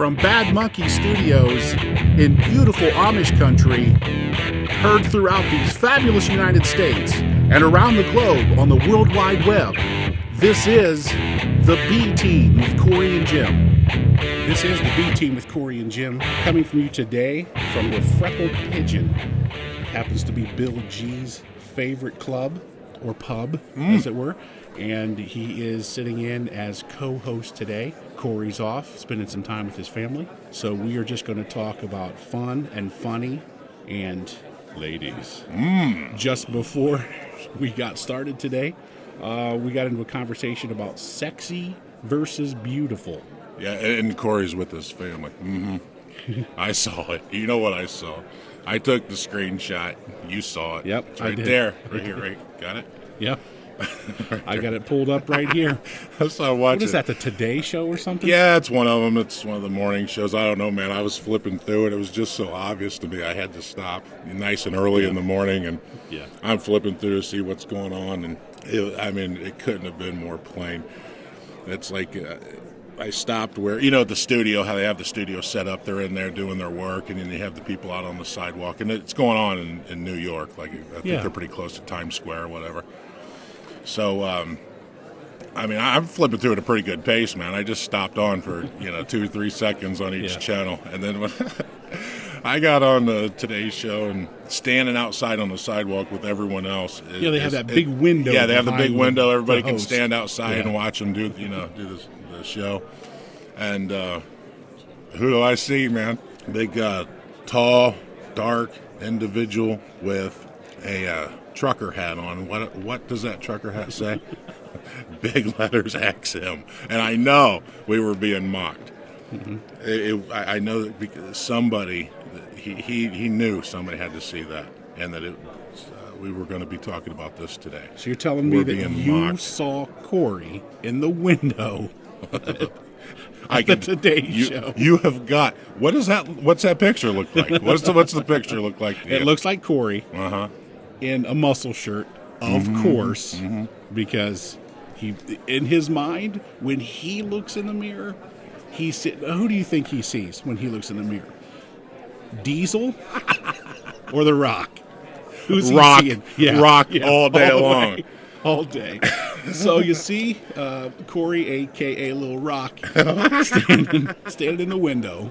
From Bad Monkey Studios in beautiful Amish country, heard throughout these fabulous United States and around the globe on the World Wide Web, this is the B Team with Cory and Jim. This is the B Team with Cory and Jim, coming from you today from the Freckled Pigeon. Happens to be Bill G's favorite club, or pub, as it were. And he is sitting in as co-host today. Cory's off, spending some time with his family. So we are just going to talk about fun and funny and ladies. Just before we got started today, we got into a conversation about sexy versus beautiful. Yeah, and Cory's with his family. I saw it. You know what I saw? I took the screenshot. You saw it. Yep, it's right I did. there. Right here, right? Got it? Yep. Right I got it pulled up right here. So I watched What is that, the Today Show or something? Yeah, it's one of them. It's one of the morning shows. I don't know, man. I was flipping through it. It was just so obvious to me. I had to stop nice and early in the morning, and I'm flipping through to see what's going on. And it couldn't have been more plain. It's like I stopped where, the studio, how they have the studio set up. They're in there doing their work, and then they have the people out on the sidewalk. And it's going on in New York. Like, I think they're pretty close to Times Square or whatever. So, I'm flipping through at a pretty good pace, man. I just stopped on for, 2 or 3 seconds on each channel. And then when I got on the Today Show and standing outside on the sidewalk with everyone else. They have that big window. Yeah, they have the big window. Everybody can stand outside and watch them do the show. And who do I see, man? Big, tall, dark individual with a trucker hat on. What does that trucker hat say? Big letters XM. And I know we were being mocked. I know that because somebody, he knew somebody had to see that, and that we were going to be talking about this today. So you're telling me that you saw Cory in the window at the Today Show. You have got, what's that picture look like? What's the picture look like? It looks like Cory in a muscle shirt, of course, because he, in his mind, when he looks in the mirror, who do you think he sees when he looks in the mirror? Diesel or The Rock? Who's Rock, he seeing? Rock all day long. All day. So you see Cory, a.k.a. Little Rock, standing in the window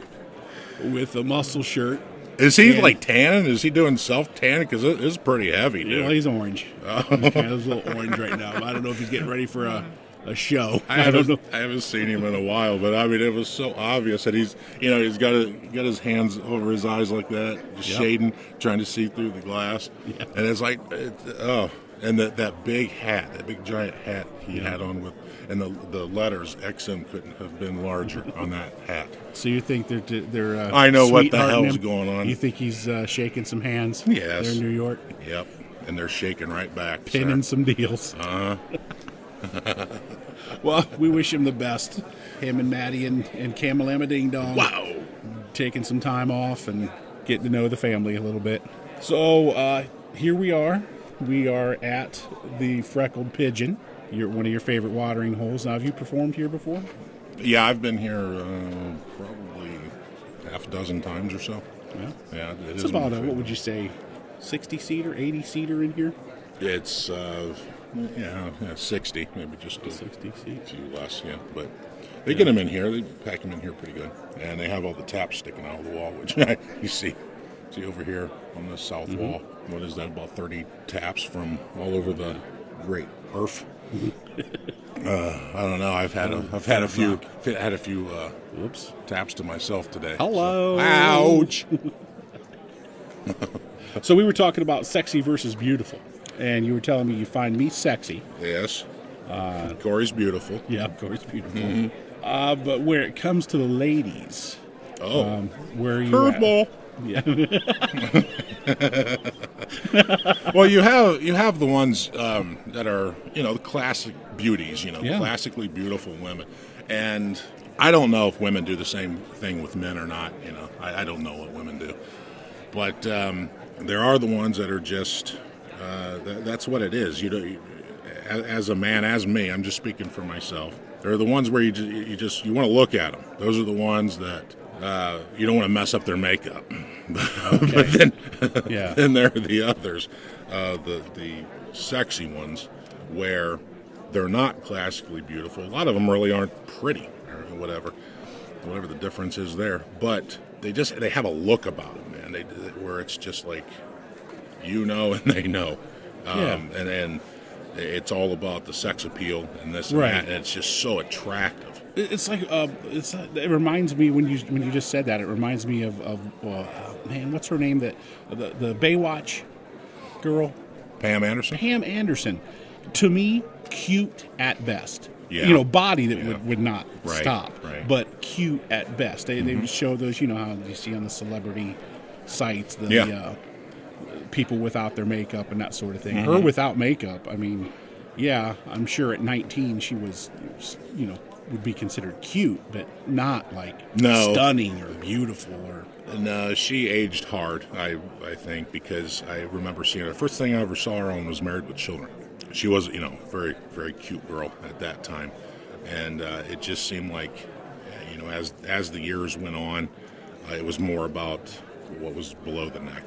with a muscle shirt. Is he like tanning? Is he doing self-tanning? Because it's pretty heavy, dude. He's orange. He's a little orange right now. I don't know if he's getting ready for a show. I don't know. I haven't seen him in a while, but it was so obvious that he's got his hands over his eyes like that, just shading, trying to see through the glass. Yeah. And it's like, and that big hat, that big giant hat he had on with, and the letters XM couldn't have been larger on that hat. So you think they're I know what the hell's going on. You think he's shaking some hands? Yes. There in New York? Yep. And they're shaking right back. Pinning some deals. Well, we wish him the best. Him and Maddie and Camelama Ding Dong. Wow. Taking some time off and getting to know the family a little bit. So here we are. We are at the Freckled Pigeon, one of your favorite watering holes. Now, have you performed here before? Yeah, I've been here probably half a dozen times or so. Yeah, it's about what would you say, 60-seater, 80-seater in here? It's 60, maybe just 60 seats. A few less, but they get them in here. They pack them in here pretty good, and they have all the taps sticking out of the wall, which you see over here on the south wall. What is that? About 30 taps from all over the great earth. I don't know. I've had a few taps to myself today. Hello. So. Ouch. So we were talking about sexy versus beautiful, and you were telling me you find me sexy. Yes. Cory's beautiful. Yeah, Cory's beautiful. But where it comes to the ladies, where are you curveball. Yeah. Well, you have the ones that are the classic beauties, classically beautiful women, and I don't know if women do the same thing with men or not. I don't know what women do, but there are the ones that are just that's what it is. As a man, as me, I'm just speaking for myself. There are the ones where you want to look at them. Those are the ones that you don't want to mess up their makeup. Okay. But then, Yeah. then there are the others, the sexy ones, where they're not classically beautiful. A lot of them really aren't pretty, or whatever the difference is there. But they have a look about them, man. Where it's just like, and they know, and it's all about the sex appeal and this and that, and it's just so attractive. It's like it reminds me when you just said that. It reminds me of man, what's her name? The Baywatch girl, Pam Anderson. Pam Anderson. To me, cute at best. Yeah. Body that would not stop, but cute at best. They would show those, how you see on the celebrity sites, the people without their makeup and that sort of thing. Mm-hmm. Her without makeup, I mean, I'm sure at 19 she was, would be considered cute, but not like stunning or beautiful or. No, she aged hard, I think, because I remember seeing her. The first thing I ever saw her on was Married with Children. She was, very, very cute girl at that time. And it just seemed like, as the years went on, it was more about what was below the neck.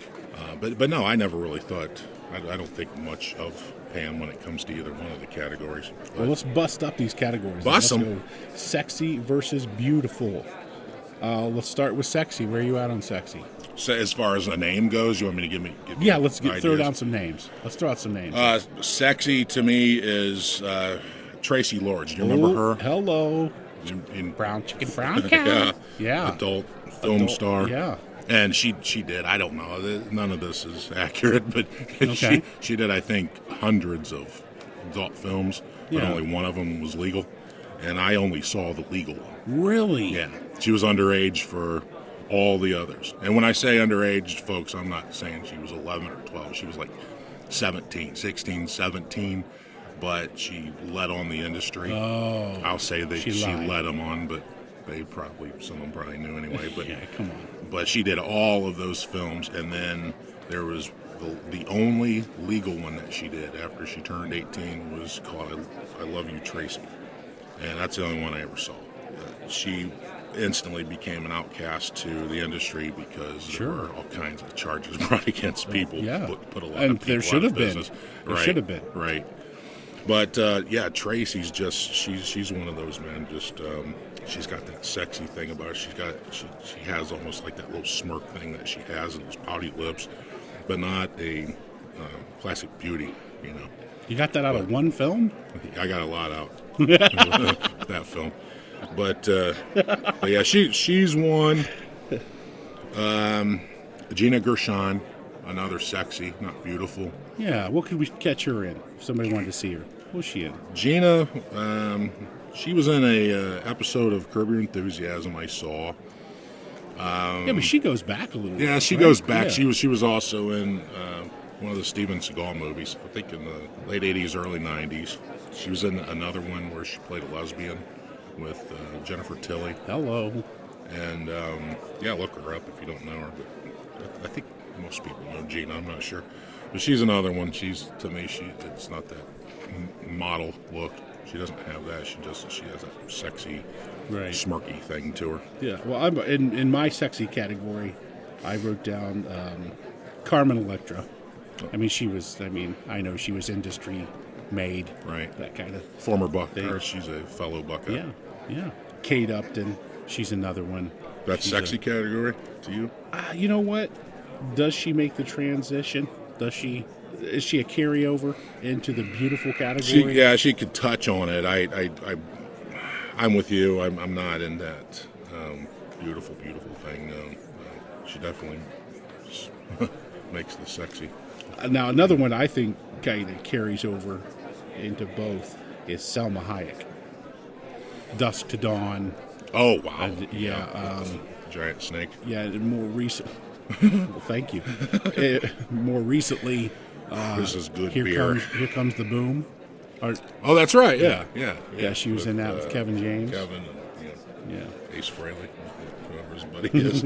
But no, I never really thought, I don't think much of Pam when it comes to either one of the categories. Well, let's bust up these categories. Bust them. Let's go sexy versus beautiful. Let's start with sexy. Where are you at on sexy? So as far as a name goes, you want me to give me let's throw down some names. Let's throw out some names. Sexy to me is Tracy Lords. Do you remember her? Hello. In brown chicken, brown cow. Yeah. Adult film star. Yeah. And she did, I don't know, none of this is accurate, but she did, I think, hundreds of adult films, but only one of them was legal. And I only saw the legal one. Really? Yeah. She was underage for all the others. And when I say underage, folks, I'm not saying she was 11 or 12. She was like 16, 17, but she led on the industry. Oh. I'll say that she led them on, but some of them probably knew anyway. But come on. But she did all of those films, and then there was the only legal one that she did after she turned 18 was called I Love You, Tracy. And that's the only one I ever saw. She instantly became an outcast to the industry because there were all kinds of charges brought against people. Put a lot of people out of business. There should have been. Right. But Tracy's she's one of those, man. Just she's got that sexy thing about her. She has almost like that little smirk thing that she has and those pouty lips, but not a classic beauty. You got that out of one film? I got a lot out that film. But yeah, she's one. Gina Gershon, another sexy, not beautiful. Yeah, what could we catch her in if somebody wanted to see her? What was she in? Gina, she was in a episode of Curb Your Enthusiasm I saw. But she goes back a little bit. Yeah, she goes back. Yeah. She was also in one of the Steven Seagal movies, I think in the late 80s, early 90s. She was in another one where she played a lesbian with Jennifer Tilly. Hello. And, look her up if you don't know her. But I think most people know Gina. I'm not sure. But she's another one. To me, it's not that model look. She doesn't have that. She has that sexy, smirky thing to her. Yeah. Well, I'm in my sexy category, I wrote down Carmen Electra. I mean, I know she was industry made. Right. That kind of former Buckeye. She's a fellow Buckeye. Yeah. Kate Upton. She's another one. That's sexy category to you? You know what? Does she make the transition? Is she a carryover into the beautiful category? She could touch on it. I'm with you. I'm not in that beautiful thing. No, she definitely makes the sexy. Now another one I think kind of carries over into both is Selma Hayek. Dusk to Dawn. Oh wow! Giant snake. Yeah, more recent. Well, thank you. More recently, this is good here beer. Here comes the boom. Oh, that's right. Yeah. She was in that with Kevin James. Kevin and Ace Frehley, whoever his buddy is.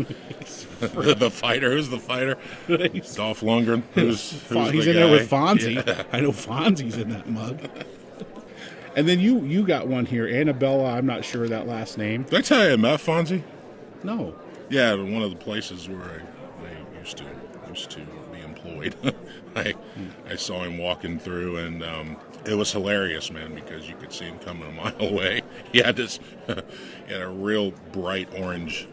The fighter. Who's the fighter? Dolph Lundgren. Who's he's in there with Fonzie. Yeah. I know Fonzie's in that mug. And then you got one here, Annabella. I'm not sure that last name. Did I tell you I met Fonzie? No. Yeah, one of the places where I used to be employed. I saw him walking through, and it was hilarious, man, because you could see him coming a mile away. He had he had a real bright orange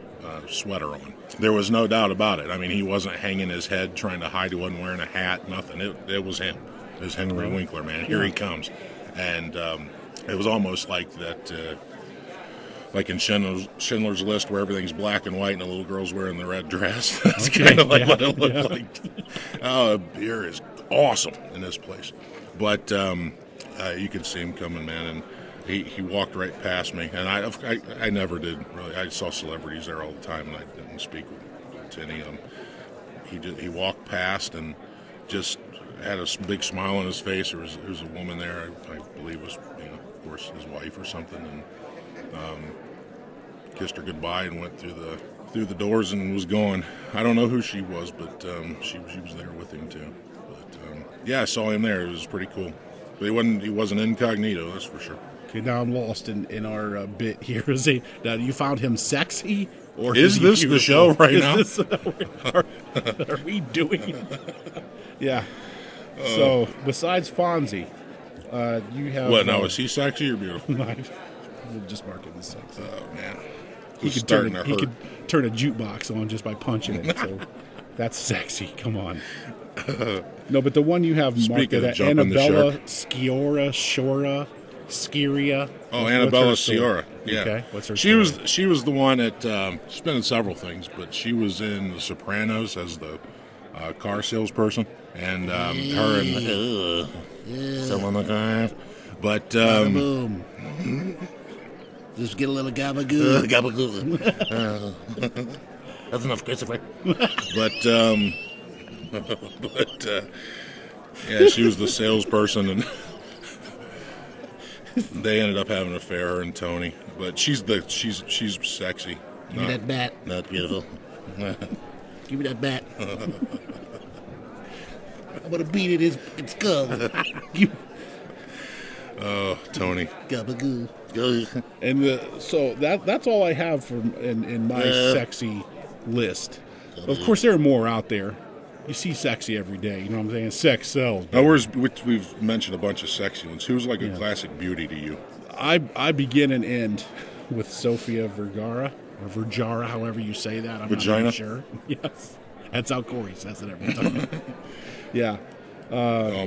sweater on. There was no doubt about it. I mean, he wasn't hanging his head trying to hide. He wasn't wearing a hat, nothing. It was him. It was Henry Winkler, man. Here he comes. And it was almost like that, like in Schindler's List, where everything's black and white and the little girl's wearing the red dress. That's kind of like what it looked like. Oh, beer is awesome in this place. But you could see him coming, man, and he walked right past me. And I never did, really. I saw celebrities there all the time, and I didn't speak to any of them. He walked past and just had a big smile on his face. There was a woman there, I believe was, of course, his wife or something, and kissed her goodbye and went through the doors and was gone. I don't know who she was, but she was there with him too. But yeah, I saw him there. It was pretty cool. But he wasn't incognito, that's for sure. Okay, now I'm lost in our bit here. Now, you found him sexy? Or is this beautiful? The show right now? Are we doing it? Yeah. So, besides Fonzie, you have... What, now, is he sexy or beautiful? We'll just mark him as sexy. Oh, man. He could turn a jukebox on just by punching it, so that's sexy. Come on. No, but the one you have marked at Annabella Sciorra. Oh, Annabella Sciorra. Yeah. Okay. What's her story? Story? She was the one that she's been in several things, but she was in The Sopranos as the car salesperson, and her and someone like that. But boom. Just get a little gabagoo. That's enough, Christopher. But yeah, she was the salesperson, and they ended up having an affair, her and Tony. But she's sexy. Give me that bat. Not beautiful. Give me that bat. I'm gonna beat it in its skull. Oh, Tony. Gabagoo. And so that's all I have in my sexy list. Of course, there are more out there. You see sexy every day. You know what I'm saying? Sex sells. Now, we've mentioned a bunch of sexy ones. Who's like a classic beauty to you? I begin and end with Sofia Vergara, or Vergara, however you say that. I'm not really sure. Yes. That's how Cory says it every time. Yeah.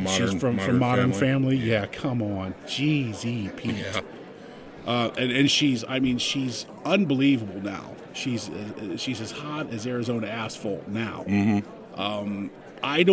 She's from Modern Family. Yeah, come on. Jeez, Pete. Yeah. And she's unbelievable now. She's as hot as Arizona asphalt now. Mm-hmm. I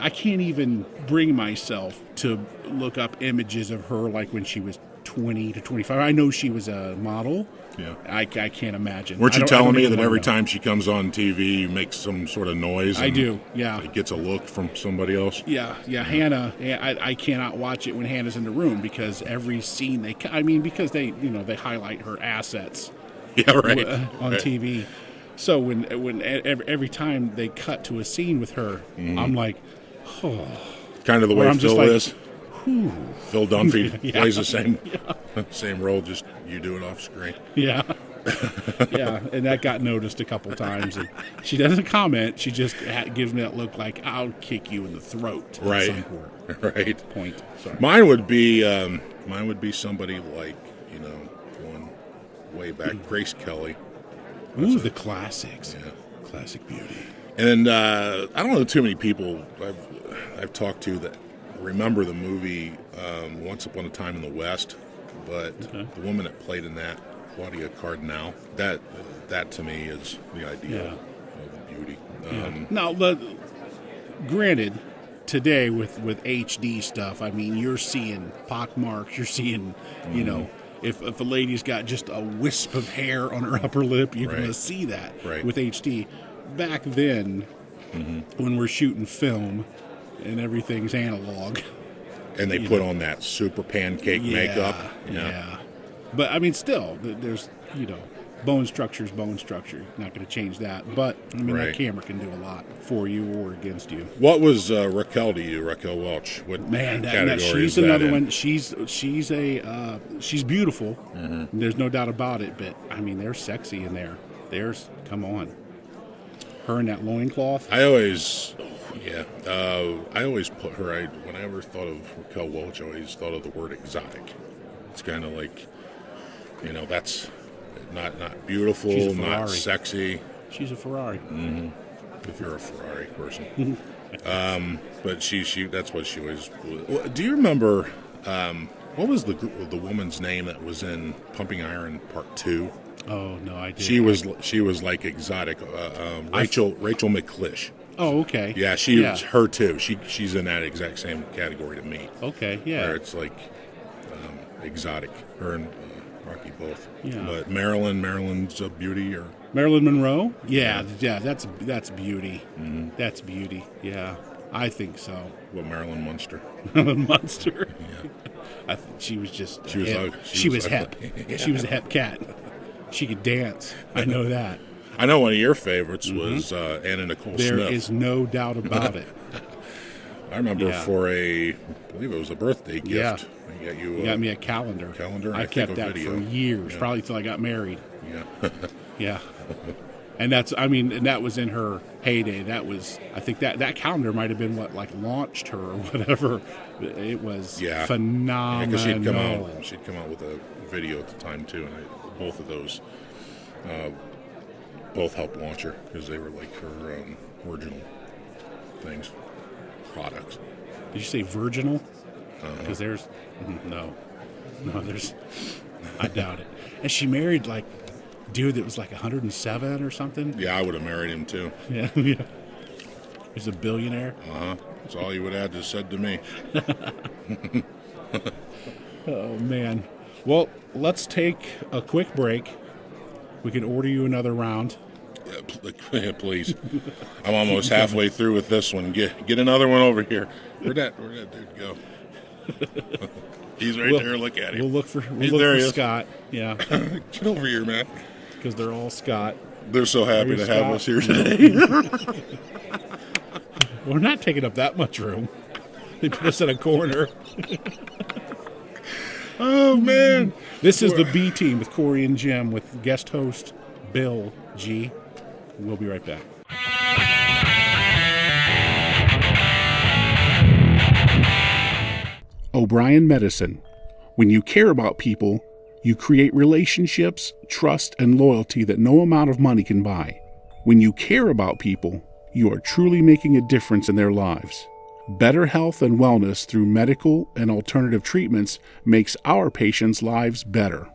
can't even bring myself to look up images of her like when she was 20 to 25. I know she was a model. Yeah. I can't imagine. Weren't you telling me that every time she comes on TV, you make some sort of noise? I do, yeah. It gets a look from somebody else? Yeah. Hannah, I cannot watch it when Hannah's in the room because every scene because they highlight her assets. Yeah, right. On TV. So when every time they cut to a scene with her, I'm like, oh. Kind of the way Phil is. Whew. Phil Dunphy plays the same role, just you do it off screen. Yeah. Yeah, and that got noticed a couple times. And she doesn't comment. She just gives me that look like, I'll kick you in the throat. Right. At some point. Sorry. Mine would be somebody like, going way back, Grace Kelly. Ooh, the classics. Yeah. Classic beauty. And I don't know too many people I've talked to that remember the movie Once Upon a Time in the West, but the woman that played in that, Claudia Cardinal, that to me is the idea of beauty. Now, granted, today with HD stuff, you're seeing pockmarks, you're seeing, if a lady's got just a wisp of hair on her upper lip, you're going to see that with HD. Back then, when we're shooting film and everything's analog. And they put on that super pancake makeup. Yeah. But, still, there's, bone structure's bone structure. Not going to change that. But, that camera can do a lot for you or against you. What was Raquel to you, Raquel Welch? What category she's is another that in? one. She's beautiful. There's no doubt about it. But, they're sexy in there. Come on. Her in that loincloth. I always put her, whenever I thought of Raquel Welch, I always thought of the word exotic. It's kind of like, that's not beautiful, not sexy. She's a Ferrari. Mm-hmm. If you're a Ferrari person. But she that's what she always. Do you remember, what was the woman's name that was in Pumping Iron Part 2? Oh, no, I didn't. She was like exotic. Rachel McClish. Oh, okay. Yeah, she was her too. She's in that exact same category to me. Okay, yeah. Where it's like exotic. Her and Rocky both. Yeah. But Marilyn's a beauty, or Marilyn Monroe? Yeah, that's beauty. Mm-hmm. That's beauty. Yeah, I think so. Well, Marilyn Munster. Marilyn Munster. Yeah. I think she was just. She was hip. ugly. She was hip. Yeah. She was a hip cat. She could dance. I know that. I know one of your favorites was Anna Nicole Smith. There is no doubt about it. I remember for I believe it was a birthday gift. Yeah. You got me a calendar. I kept that video. for years, probably till I got married. Yeah. Yeah. And that was in her heyday. That was, I think that calendar might have been what launched her or whatever. It was phenomenal. Because she'd come out with a video at the time too, and both of those both helped launch her because they were like her original products. Did you say virginal? Because there's I doubt it. And she married dude that was 107 or something. Yeah, I would have married him too. Yeah. He's a billionaire. That's all you would have just said to me. Oh man. Well, let's take a quick break. We can order you another round. Yeah, please. I'm almost halfway through with this one. Get another one over here. Where'd that dude go? He's right there. Look at him. We'll look for Scott. Yeah. Get over here, man. Because they're all Scott. They're so happy to have us here today. We're not taking up that much room. They put us in a corner. Oh, man. This is the B Team with Cory and Jim with guest host Bill G. We'll be right back. O'Brien Medicine. When you care about people, you create relationships, trust, and loyalty that no amount of money can buy. When you care about people, you are truly making a difference in their lives. Better health and wellness through medical and alternative treatments makes our patients' lives better.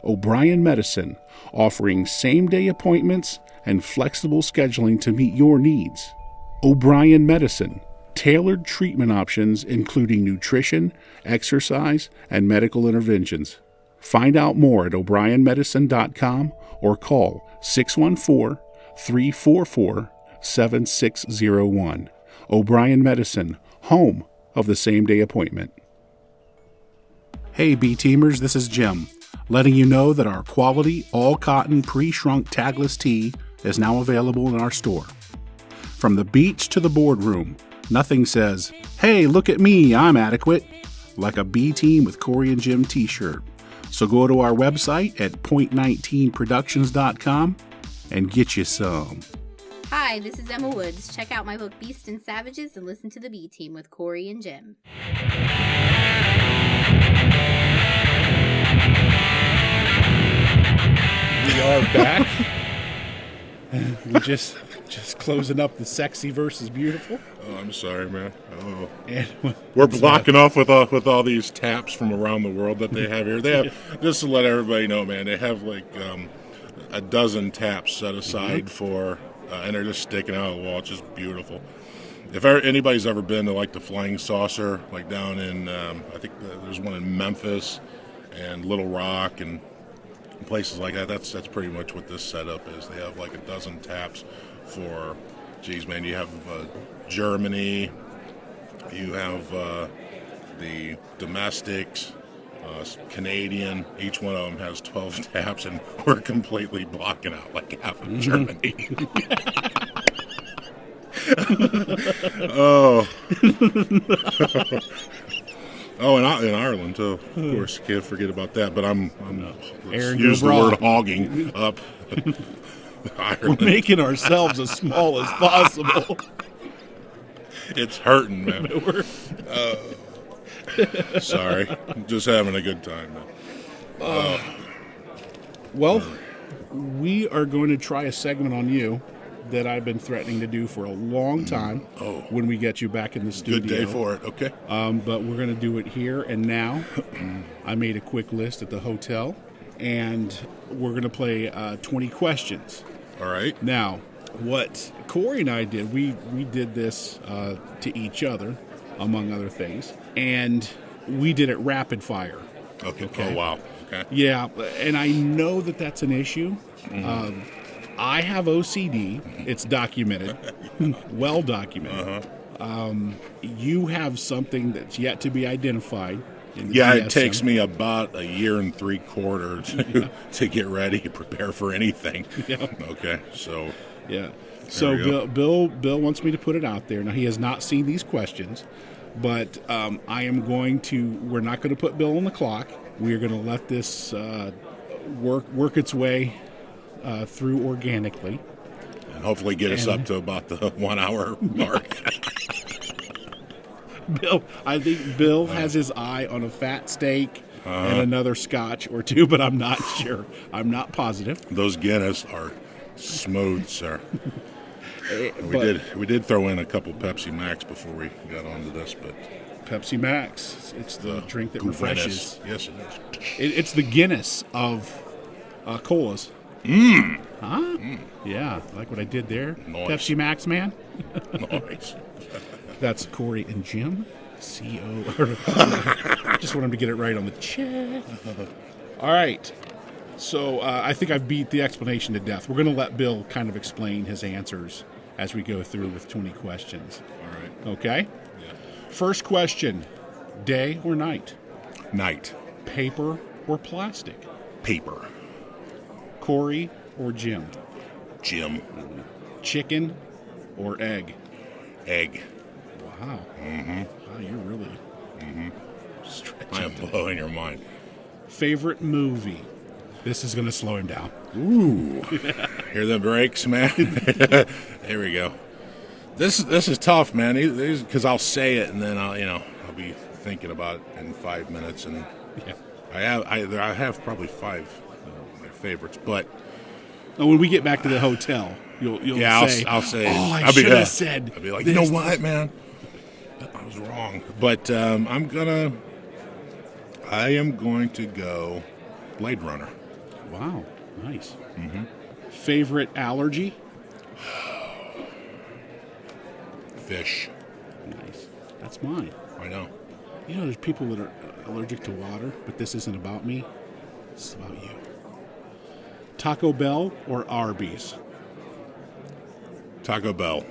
O'Brien Medicine, offering same-day appointments and flexible scheduling to meet your needs. O'Brien Medicine, tailored treatment options including nutrition, exercise, and medical interventions. Find out more at o'brienmedicine.com or call 614-344-7601. O'Brien Medicine, home of the same-day appointment. Hey B-Teamers, this is Jim, letting you know that our quality, all-cotton, pre-shrunk tagless tee is now available in our store. From the beach to the boardroom, nothing says, "Hey, look at me, I'm adequate," like a B-Team with Cory and Jim t-shirt. So go to our website at point19productions.com and get you some. Hi, this is Emma Woods. Check out my book Beast and Savages and listen to the B Team with Cory and Jim. We are back. We just closing up the sexy versus beautiful. Oh, I'm sorry, man. Oh, And we're blocking off with all these taps from around the world that they have here. They have, just to let everybody know, man, they have a dozen taps set aside for, and they're just sticking out of the wall. It's just beautiful. If anybody's ever been to the Flying Saucer, down in, I think there's one in Memphis and Little Rock and places like that, that's pretty much what this setup is. They have a dozen taps for, geez, man, you have Germany, you have the domestics, Canadian. Each one of them has 12 taps, and we're completely blocking out half of Germany. Oh. Oh, and in Ireland too. Of course, can't forget about that. But I'm Aaron, use go the broad. word hogging up. We're Ireland. making ourselves as small as possible. It's hurting, man. Sorry, just having a good time, man. Well, we are going to try a segment on you that I've been threatening to do for a long time. When we get you back in the studio. Good day for it. Okay. But we're going to do it here and now. I made a quick list at the hotel, and we're going to play 20 questions. All right. Now, what Cory and I did, we did this to each other, among other things, and we did it rapid fire. Okay. Oh, wow. Okay. Yeah, and I know that that's an issue. I have OCD. It's documented, well documented. You have something that's yet to be identified. Yeah, it takes me about a year and 3/4 to get ready, prepare for anything. Yeah. Okay, so Yeah. So Bill wants me to put it out there. Now, he has not seen these questions, but I am going to. We're not going to put Bill on the clock. We are going to let this work its way through organically, and hopefully get us up to about the 1 hour mark. I think Bill has his eye on a fat steak and another scotch or two, but I'm not sure. I'm not positive. Those Guinness are smooth, sir. We did throw in a couple Pepsi Max before we got onto this, but Pepsi Max, it's the drink that refreshes. Yes, it is. It's the Guinness of colas. Huh? Yeah, like what I did there. Nice. Pepsi Max, man. Nice. That's Cory and Jim. C-O. Just want him to get it right on the check. All right. So I think I've beat the explanation to death. We're going to let Bill kind of explain his answers as we go through with 20 questions. All right. Okay? Yeah. First question. Day or night? Night. Paper or plastic? Paper. Cory or Jim? Jim. Chicken or egg? Egg. Wow. Wow, you're really stretching. I am blowing your mind. Favorite movie? This is going to slow him down. Ooh. Hear the brakes, man? There we go. This is tough, man. Because I'll say it and then I'll be thinking about it in 5 minutes, and Yeah. I have probably 5 my favorites, but When we get back to the hotel, you'll say, I'll say. "Oh, I I'll be- should have said." I'll be like, this, you know what, man? I was wrong. But I am going to go Blade Runner. Wow, nice. Favorite allergy? Fish. Nice. That's mine. I know. You know, there's people that are allergic to water, but this isn't about me. This is about you. Taco Bell or Arby's? Taco Bell.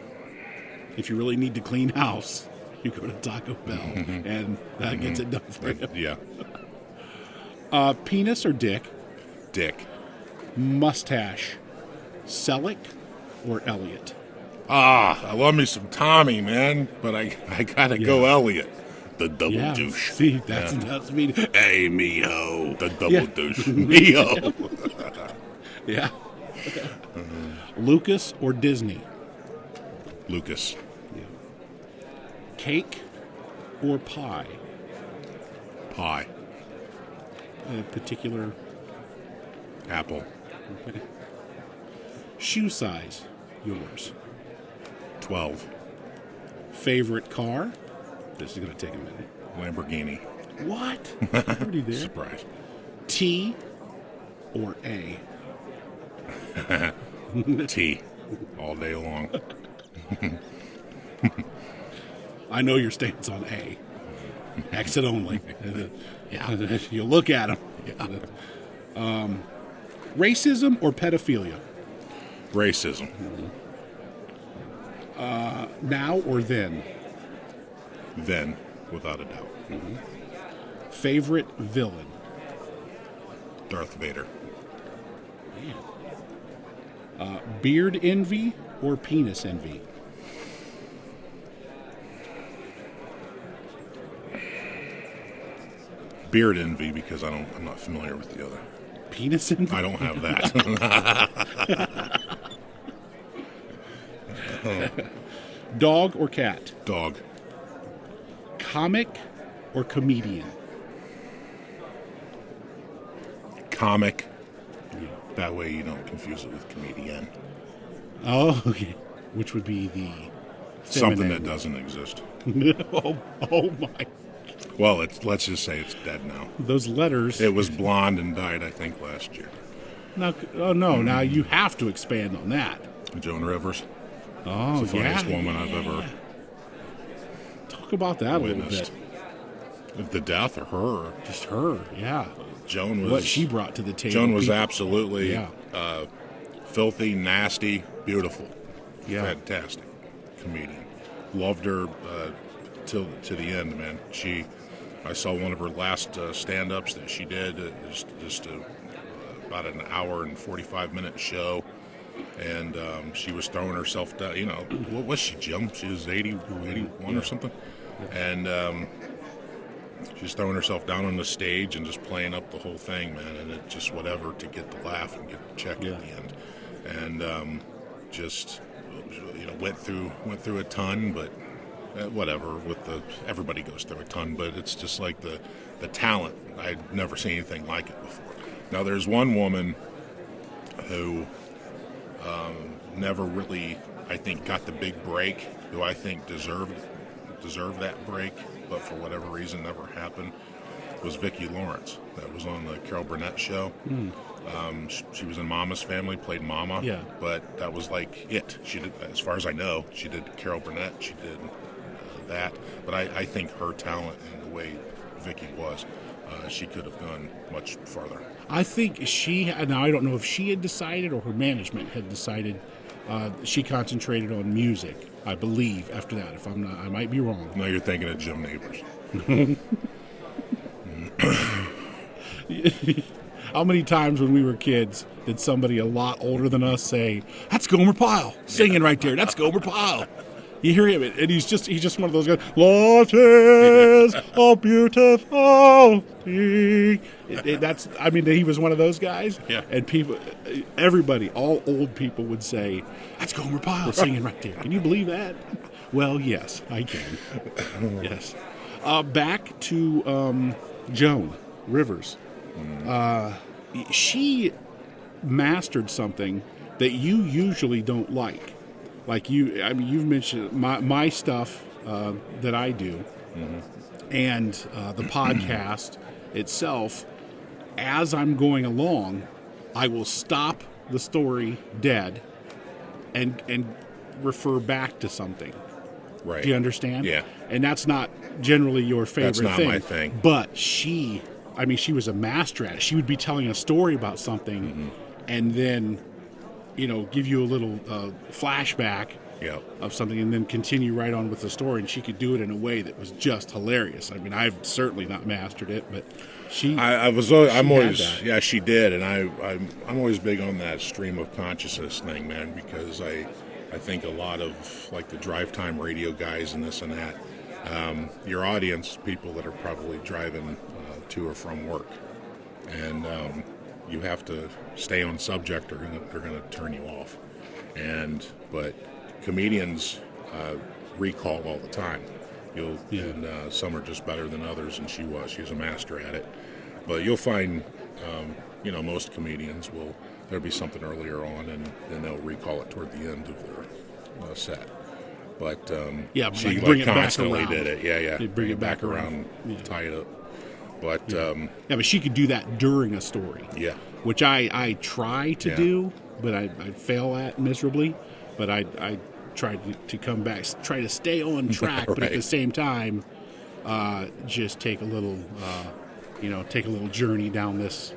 If you really need to clean house, you go to Taco Bell, and that gets it done for you. Yeah. Penis or dick? Dick. Mustache. Selleck or Elliot? I love me some Tommy, man, but I gotta go Elliot. The double douche. See, that's me. Hey, me-ho. The double douche. Me-ho. Yeah. Lucas or Disney? Lucas. Cake or pie? Pie. A particular Apple. shoe size? Yours. 12. Favorite car? This is going to take a minute. Lamborghini. What? Already there. Surprise. T or A? Tea. All day long. I know your stance on A. Exit only. Yeah. You look at them. Yeah. Racism or pedophilia? Racism. Now or then? Then, without a doubt. Favorite villain? Darth Vader. Beard envy or penis envy? Beard envy, because I'm not familiar with the other. Penis envy? I don't have that. Dog or cat? Dog. Comic or comedian? Comic. That way you don't confuse it with comedian. Oh, okay. Which would be the Something feminine. that doesn't exist. oh my. Well, let's just say it's dead now. Those letters. It was blonde and died, I think, last year. Now, oh no! Now you have to expand on that. Joan Rivers. Oh, It's the funniest woman I've ever Talk about that witnessed. a little bit. The death or her? Just her, yeah. Joan was What she brought to the table. Joan was People- absolutely Yeah. filthy, nasty, beautiful, Yeah. fantastic comedian. Loved her to the end, man. I saw one of her last stand-ups that she did. It was just about an hour and 45-minute show, and she was throwing herself down. You know, what was she, Jim? She was 81 or something, and she's throwing herself down on the stage and just playing up the whole thing, man. And it just whatever to get the laugh and get the check at the end, and just went through a ton, but. Whatever, everybody goes through a ton, but it's just like the talent. I'd never seen anything like it before. Now, there's one woman who never really, I think, got the big break, who I think deserved that break, but for whatever reason never happened, was Vicki Lawrence. That was on the Carol Burnett show. She was in Mama's Family, played Mama, but that was like it. She did, as far as I know, she did Carol Burnett, she did that, but I think her talent and the way Vicki was, she could have gone much farther. I think now I don't know if she had decided or her management had decided she concentrated on music, I believe, after that. If I'm not, I might be wrong. Now you're thinking of Jim Neighbors. How many times when we were kids did somebody a lot older than us say, "That's Gomer Pyle singing right there. That's Gomer Pyle." You hear him, and he's just one of those guys. Life is a beautiful thing. He was one of those guys. Yeah. And everybody, all old people would say, "That's Gomer Pyle singing right there." Can you believe that? Well, yes, I can. Yes. Back to Joan Rivers. She mastered something that you usually don't like. Like you've mentioned my stuff that I do, and the podcast itself. As I'm going along, I will stop the story dead and refer back to something. Right. Do you understand? Yeah. And that's not generally your favorite That's not thing. my thing. But she was a master at it. She would be telling a story about something, and then give you a little flashback of something, and then continue right on with the story. And she could do it in a way that was just hilarious. I mean, I've certainly not mastered it, but she. She did, and I'm always big on that stream of consciousness thing, man, because I think a lot of like the drive time radio guys and this and that, your audience, people that are probably driving to or from work, and you have to stay on subject or they're going to turn you off. But comedians recall all the time. And some are just better than others, and she was a master at it. But you'll find, most comedians there'll be something earlier on, and then they'll recall it toward the end of their set. But she bring it back constantly around. did it. Yeah. They'd bring it back around, tie it up. But but she could do that during a story. Yeah. Which I try to do, but I fail at miserably. But I try to come back, try to stay on track, Right. but at the same time, just take a little, take a little journey down this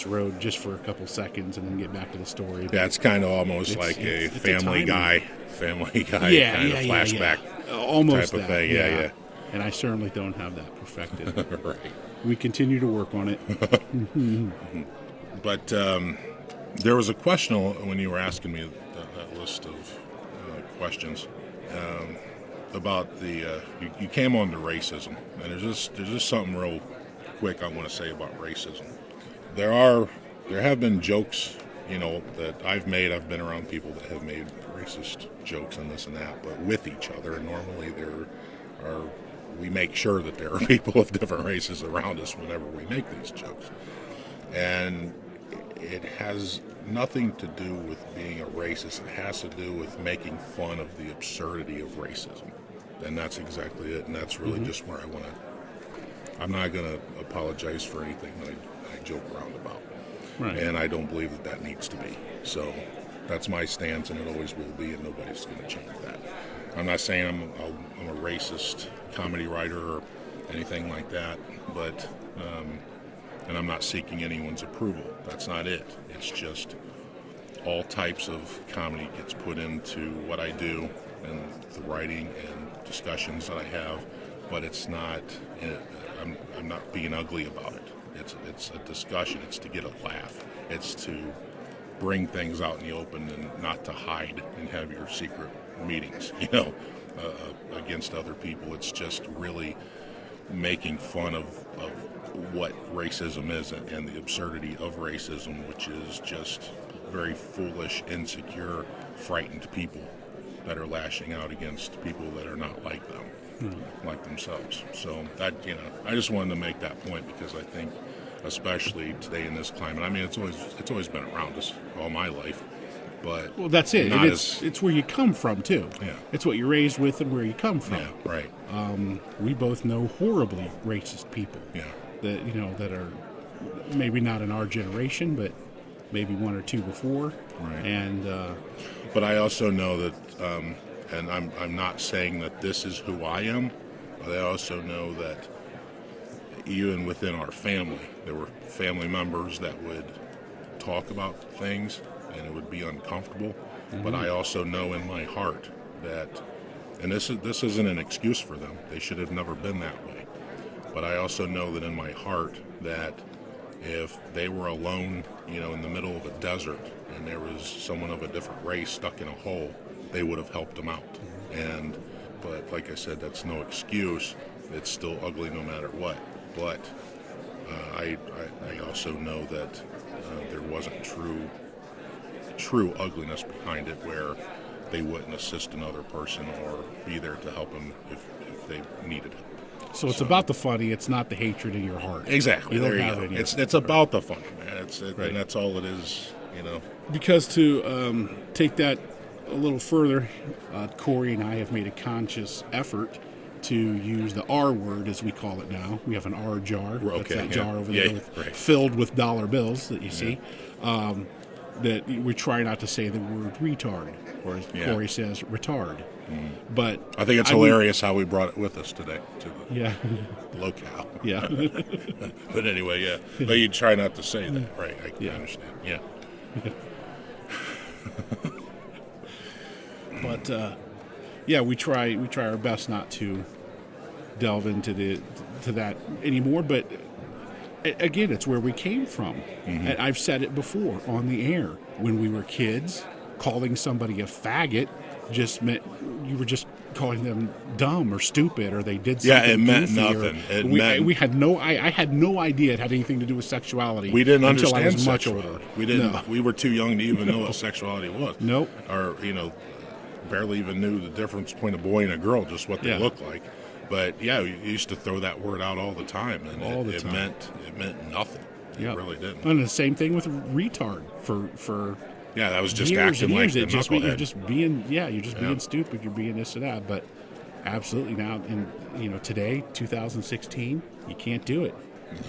road just for a couple seconds, and then get back to the story. Yeah, it's kind of almost like a Family Guy kind of flashback almost type of that, thing. Yeah. And I certainly don't have that perfected. Right. We continue to work on it. But there was a question when you were asking me that list of questions about the you came on to racism, and there's just something real quick I want to say about racism. There have been jokes, that I've made. I've been around people that have made racist jokes and this and that, but with each other. And normally we make sure that there are people of different races around us whenever we make these jokes. And it has nothing to do with being a racist. It has to do with making fun of the absurdity of racism. And that's exactly it. And that's really just where I want to. I'm not going to apologize for anything that I joke around about. Right. And I don't believe that needs to be. So that's my stance, and it always will be, and nobody's going to change that. I'm not saying I'm a racist comedy writer or anything like that, but and I'm not seeking anyone's approval. That's not it. It's just all types of comedy gets put into what I do and the writing and discussions that I have, but it's not. I'm not being ugly about it. It's a discussion. It's to get a laugh. It's to bring things out in the open and not to hide and have your secret meetings, against other people. It's just really making fun of what racism is and the absurdity of racism, which is just very foolish, insecure, frightened people that are lashing out against people that are not like them. Like themselves. So that, I just wanted to make that point because I think, especially today in this climate, I mean, it's always been around us all my life, but that's it. And it's where you come from too. Yeah, it's what you're raised with and where you come from. Yeah, right. We both know horribly racist people. Yeah, that are maybe not in our generation, but maybe one or two before. Right. And but I also know that. And I'm not saying that this is who I am, but I also know that even within our family, there were family members that would talk about things and it would be uncomfortable. But I also know in my heart that, and this isn't an excuse for them, they should have never been that way. But I also know that in my heart that if they were alone, in the middle of a desert and there was someone of a different race stuck in a hole, they would have helped them out. But like I said, that's no excuse. It's still ugly no matter what. But I also know that there wasn't true ugliness behind it, where they wouldn't assist another person or be there to help them if they needed it. So it's about the funny. It's not the hatred in your heart. Exactly. You there don't you have go. any. It's about the funny, man. Right. And that's all it is. Because to take that a little further, Cory and I have made a conscious effort to use the R word, as we call it now. We have an R jar. That's that jar over there filled with dollar bills that you see. That we try not to say the word retard, or as Cory says, retard. But I think it's hilarious how we brought it with us today to the locale. Yeah. But anyway, but you try not to say that, right? I can understand. Yeah. But we try our best not to delve into that anymore. But again, it's where we came from. And I've said it before on the air. When we were kids, calling somebody a faggot just meant you were just calling them dumb or stupid, or they did something. Yeah, it meant goofy, nothing. We had I had no idea it had anything to do with sexuality. We didn't until understand I was much sexuality. older. We didn't. We were too young to even know what sexuality was. Nope. Or barely even knew the difference between a boy and a girl, just what they looked like. But we used to throw that word out all the time, and it meant nothing. It really didn't. And the same thing with retard for that was just years acting and years. like the knucklehead. You're just being being stupid. You're being this or that. But absolutely now, in today, 2016, you can't do it.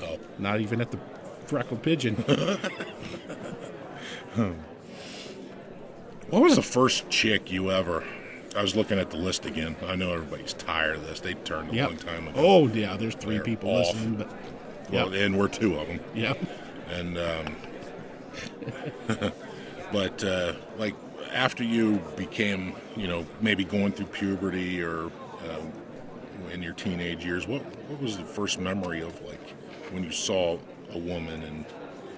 No. Not even at the Freckled Pigeon. What was the first chick you ever? I was looking at the list again. I know everybody's tired of this. They turned a long time ago. Oh yeah, there's 3 They're people off. listening, but and we're 2 of them. Yeah. And but like after you became, maybe going through puberty or in your teenage years, what was the first memory of like when you saw a woman and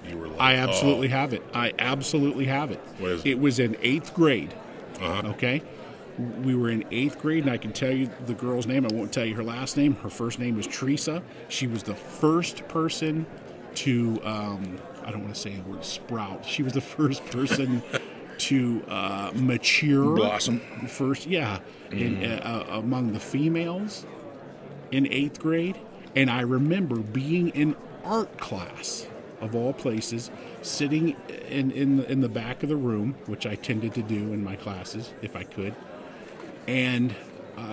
you were like, I absolutely have it. I absolutely have it. What is it? It was in 8th grade. Uh-huh. Okay. We were in 8th grade, and I can tell you the girl's name. I won't tell you her last name. Her first name was Teresa. She was the first person to, I don't want to say the word sprout. She was the first person to mature. Blossom. First, yeah, among the females in 8th grade. And I remember being in art class, of all places, sitting in the back of the room, which I tended to do in my classes, if I could. And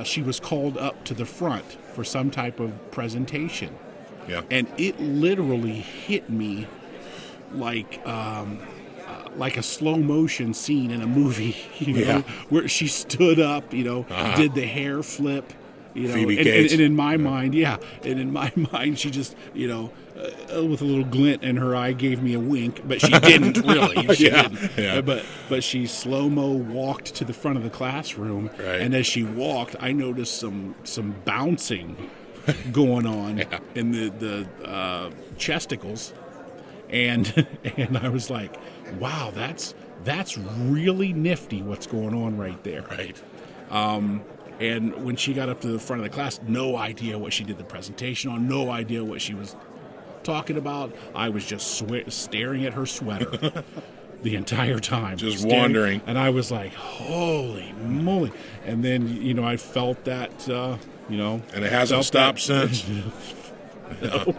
she was called up to the front for some type of presentation. Yeah. And it literally hit me like a slow motion scene in a movie, where she stood up, did the hair flip, Phoebe and Cates. in my mind, she just, with a little glint in her eye, gave me a wink, but she didn't really. She didn't. Yeah. But she slow-mo walked to the front of the classroom, right. And as she walked, I noticed some bouncing going on in the chesticles, and I was like, wow, that's really nifty what's going on right there. Right. And when she got up to the front of the class, no idea what she did the presentation on, no idea what she was talking about. I was just staring at her sweater the entire time. Just wondering. And I was like, holy moly. And then, I felt that, And it hasn't stopped since. No.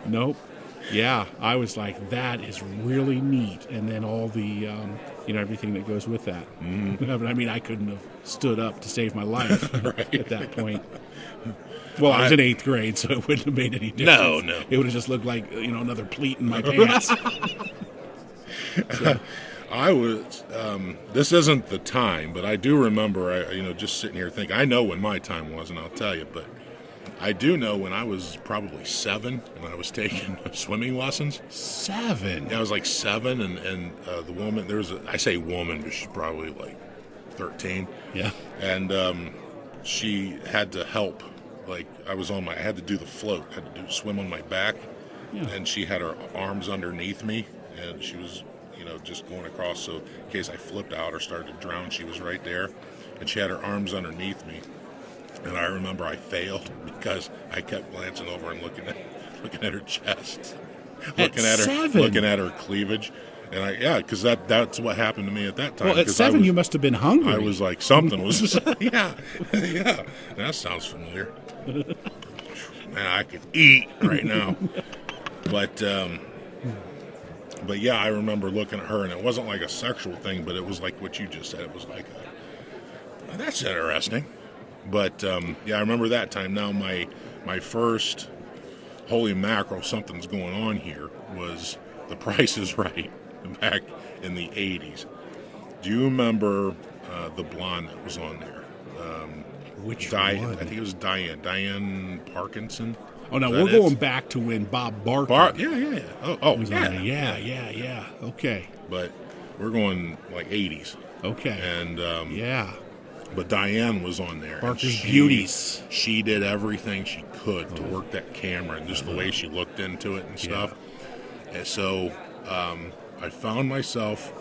Nope. Yeah, I was like, that is really neat. And then all the, everything that goes with that. Mm-hmm. I mean, I couldn't have stood up to save my life at that point. Well, I was in 8th grade, so it wouldn't have made any difference. No. It would have just looked like, another pleat in my pants. So. I was, this isn't the time, but I do remember, just sitting here thinking, I know when my time was, and I'll tell you, but I do know when I was probably 7 and I was taking swimming lessons. 7? Yeah, I was like 7, and the woman, I say woman, but she's probably like 13. Yeah. And she had to help. Like, I had to do the float, I had to swim on my back. Yeah. And she had her arms underneath me, and she was, just going across, so in case I flipped out or started to drown, she was right there. And she had her arms underneath me. And I remember I failed because I kept glancing over and looking at her chest, looking at her cleavage, and because that's what happened to me at that time. Well, at 7 you must have been hungry. I was like, something was, yeah, that sounds familiar. Man, I could eat right now, but yeah, I remember looking at her, and it wasn't like a sexual thing, but it was like what you just said. It was like, that's interesting. But, I remember that time. Now, my first holy mackerel, something's going on here, was The Price is Right back in the 80s. Do you remember the blonde that was on there? Which Diane, one? I think it was Diane Parkinson. Oh, no, we're going back to when Bob Barker. Yeah. Was on there. Yeah. Okay. But we're going like 80s. Okay. And, yeah. But Diane was on there. Barker's Beauties. She did everything she could to work that camera, and just the way she looked into it and stuff. And so I found myself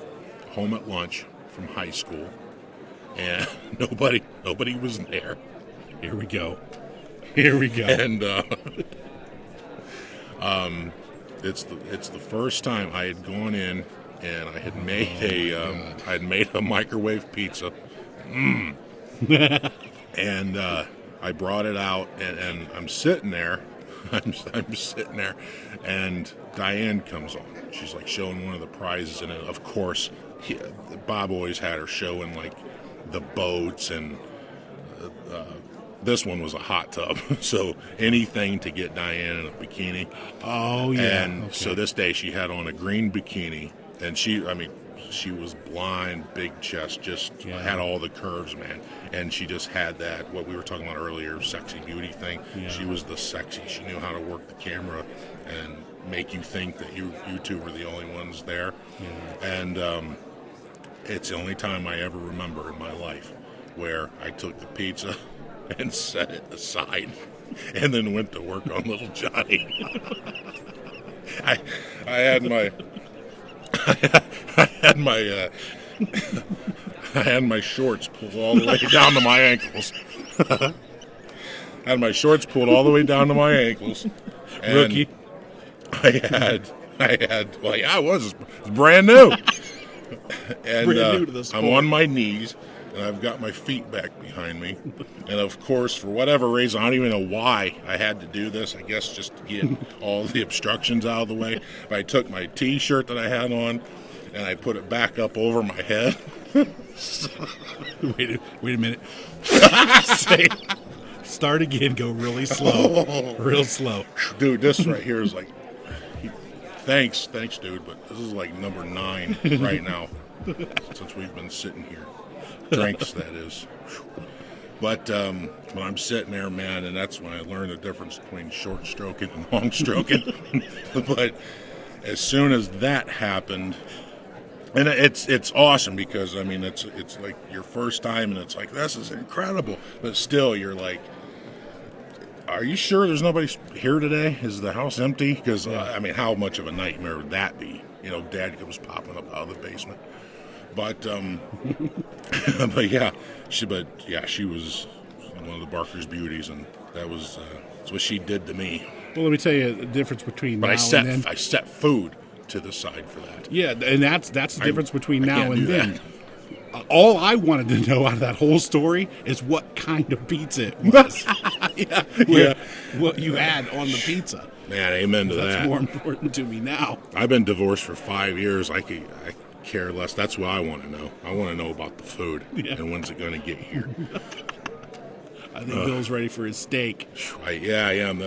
home at lunch from high school, and nobody was there. Here we go. And it's the first time I had gone in, and I had made a microwave pizza. And I brought it out, and I'm sitting there. I'm sitting there, and Diane comes on. She's like showing one of the prizes, and of course, Bob always had her showing like the boats, and this one was a hot tub. So anything to get Diane in a bikini. Oh yeah. And so this day she had on a green bikini, and she was blind, big chest, just had all the curves, man. And she just had that, what we were talking about earlier, sexy beauty thing. Yeah. She was the sexy. She knew how to work the camera and make you think that you two were the only ones there. Yeah. And it's the only time I ever remember in my life where I took the pizza and set it aside and then went to work on little Johnny. I had my I had my shorts pulled all the way down to my ankles. Had my shorts pulled all the way down to my ankles. And Rookie. I had. Well, yeah, it was brand new. And Brand new to the sport. I'm on my knees, and I've got my feet back behind me. And of course, for whatever reason, I don't even know why I had to do this. I guess just to get all the obstructions out of the way. But I took my T-shirt that I had on, and I put it back up over my head. Wait a minute. Start again. Go really slow. Real slow. Dude, this right here is like, thanks, dude, but this is like number 9 right now since we've been sitting here. Drinks, that is. But when I'm sitting there, man, and that's when I learned the difference between short stroking and long stroking. But as soon as that happened, and it's awesome because, I mean, it's like your first time, and it's like, this is incredible. But still, you're like, are you sure there's nobody here today? Is the house empty? Because, I mean, how much of a nightmare would that be? You know, Dad comes popping up out of the basement. But, but yeah, she was one of the Barker's beauties, and that's what she did to me. Well, let me tell you the difference between But now and then. I set food to the side for that. Yeah, and that's the difference between I now can't and do then. that. All I wanted to know out of that whole story is what kind of pizza it was. Yeah. What you add on the pizza. Man, amen to That's that. more important to me now. I've been divorced for 5 years. I care less. That's what I want to know. I want to know about the food and when's it going to get here. I think Bill's ready for his steak. I am.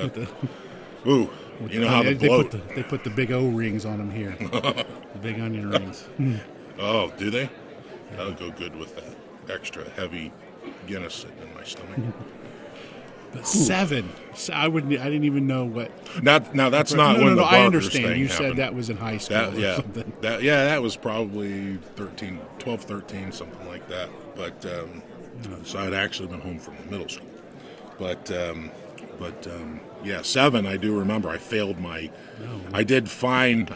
Ooh, you know how the bloat. They put the big O rings on them here. The big onion rings. Oh, do they? That'll go good with that extra heavy Guinness sitting in my stomach. But 7. So I didn't even know what. Now that's not when the Barker's I understand. thing You happened. said that was in high school or something. That was probably 12, 13, something like that. But so I'd actually been home from the middle school. But 7. I do remember. I failed my. I did fine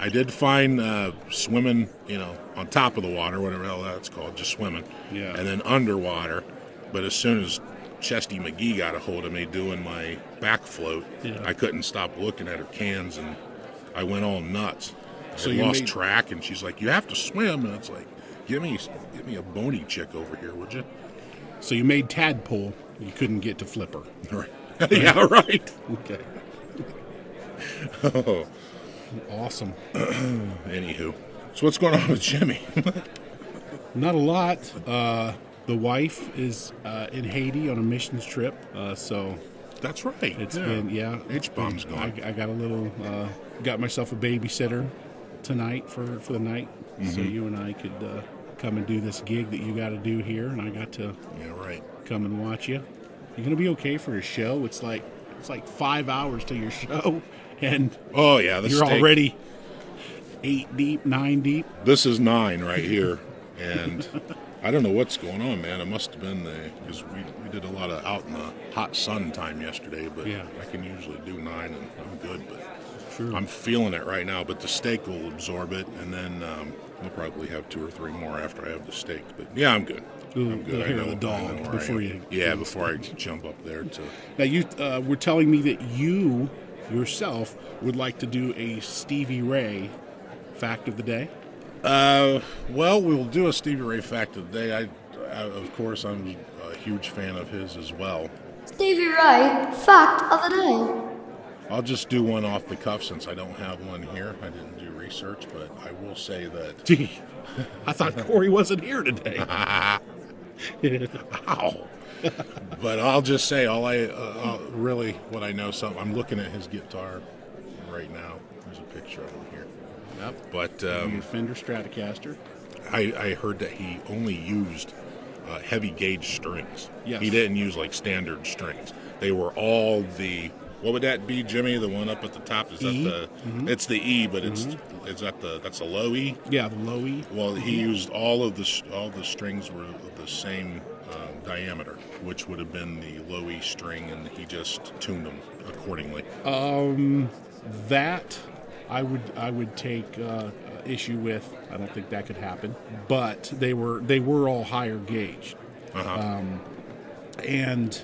swimming. You know, on top of the water, whatever the hell that's called, just swimming. Yeah. And then underwater. But as soon as Chesty McGee got a hold of me doing my back float, I couldn't stop looking at her cans, and I went all nuts. So I you lost made- track, and she's like, "You have to swim," and it's like, "Give me a bony chick over here, would you?" So you made tadpole. You couldn't get to flipper. Yeah, right. Okay. Oh, Awesome. anywho, so what's going on with Jimmy? Not a lot. The wife is in Haiti on a missions trip, so That's right. it's been H-bomb's gone. I got a little. Got myself a babysitter tonight for the night, so you and I could come and do this gig that you got to do here, and I got to come and watch you. You gonna be okay for a show? It's like 5 hours to your show, and Oh yeah, you're already 8 deep, 9 deep. This is 9 right here, and I don't know what's going on, man. It must have been because we did a lot of out in the hot sun time yesterday, but I can usually do 9 and I'm good. But I'm feeling it right now. But the steak will absorb it, and then we'll probably have 2 or 3 more after I have the steak. But yeah, I'm good. I'm good. You'll I hear know- the I dog know where before I am. you. Before I jump up there to. Now you were telling me that you yourself would like to do a Stevie Ray fact of the day. Well, we'll do a Stevie Ray fact of the day. I of course, I'm a huge fan of his as well. Stevie Ray, fact of the day. I'll just do one off the cuff since I don't have one here. I didn't do research, but I will say that. Gee, I thought Cory wasn't here today. Ow. But I'll just say really what I know. I'm looking at his guitar right now. There's a picture of him here. Yep. But Your Fender Stratocaster. I heard that he only used heavy gauge strings. Yes. He didn't use like standard strings. They were all the. What would that be, Jimmy? The one up at the top is E? that the? It's the E, but it's that's a low E. Yeah, the low E. Well, he used all the strings were of the same diameter, which would have been the low E string, and he just tuned them accordingly. That I would take issue with. I don't think that could happen. But they were all higher gauge. And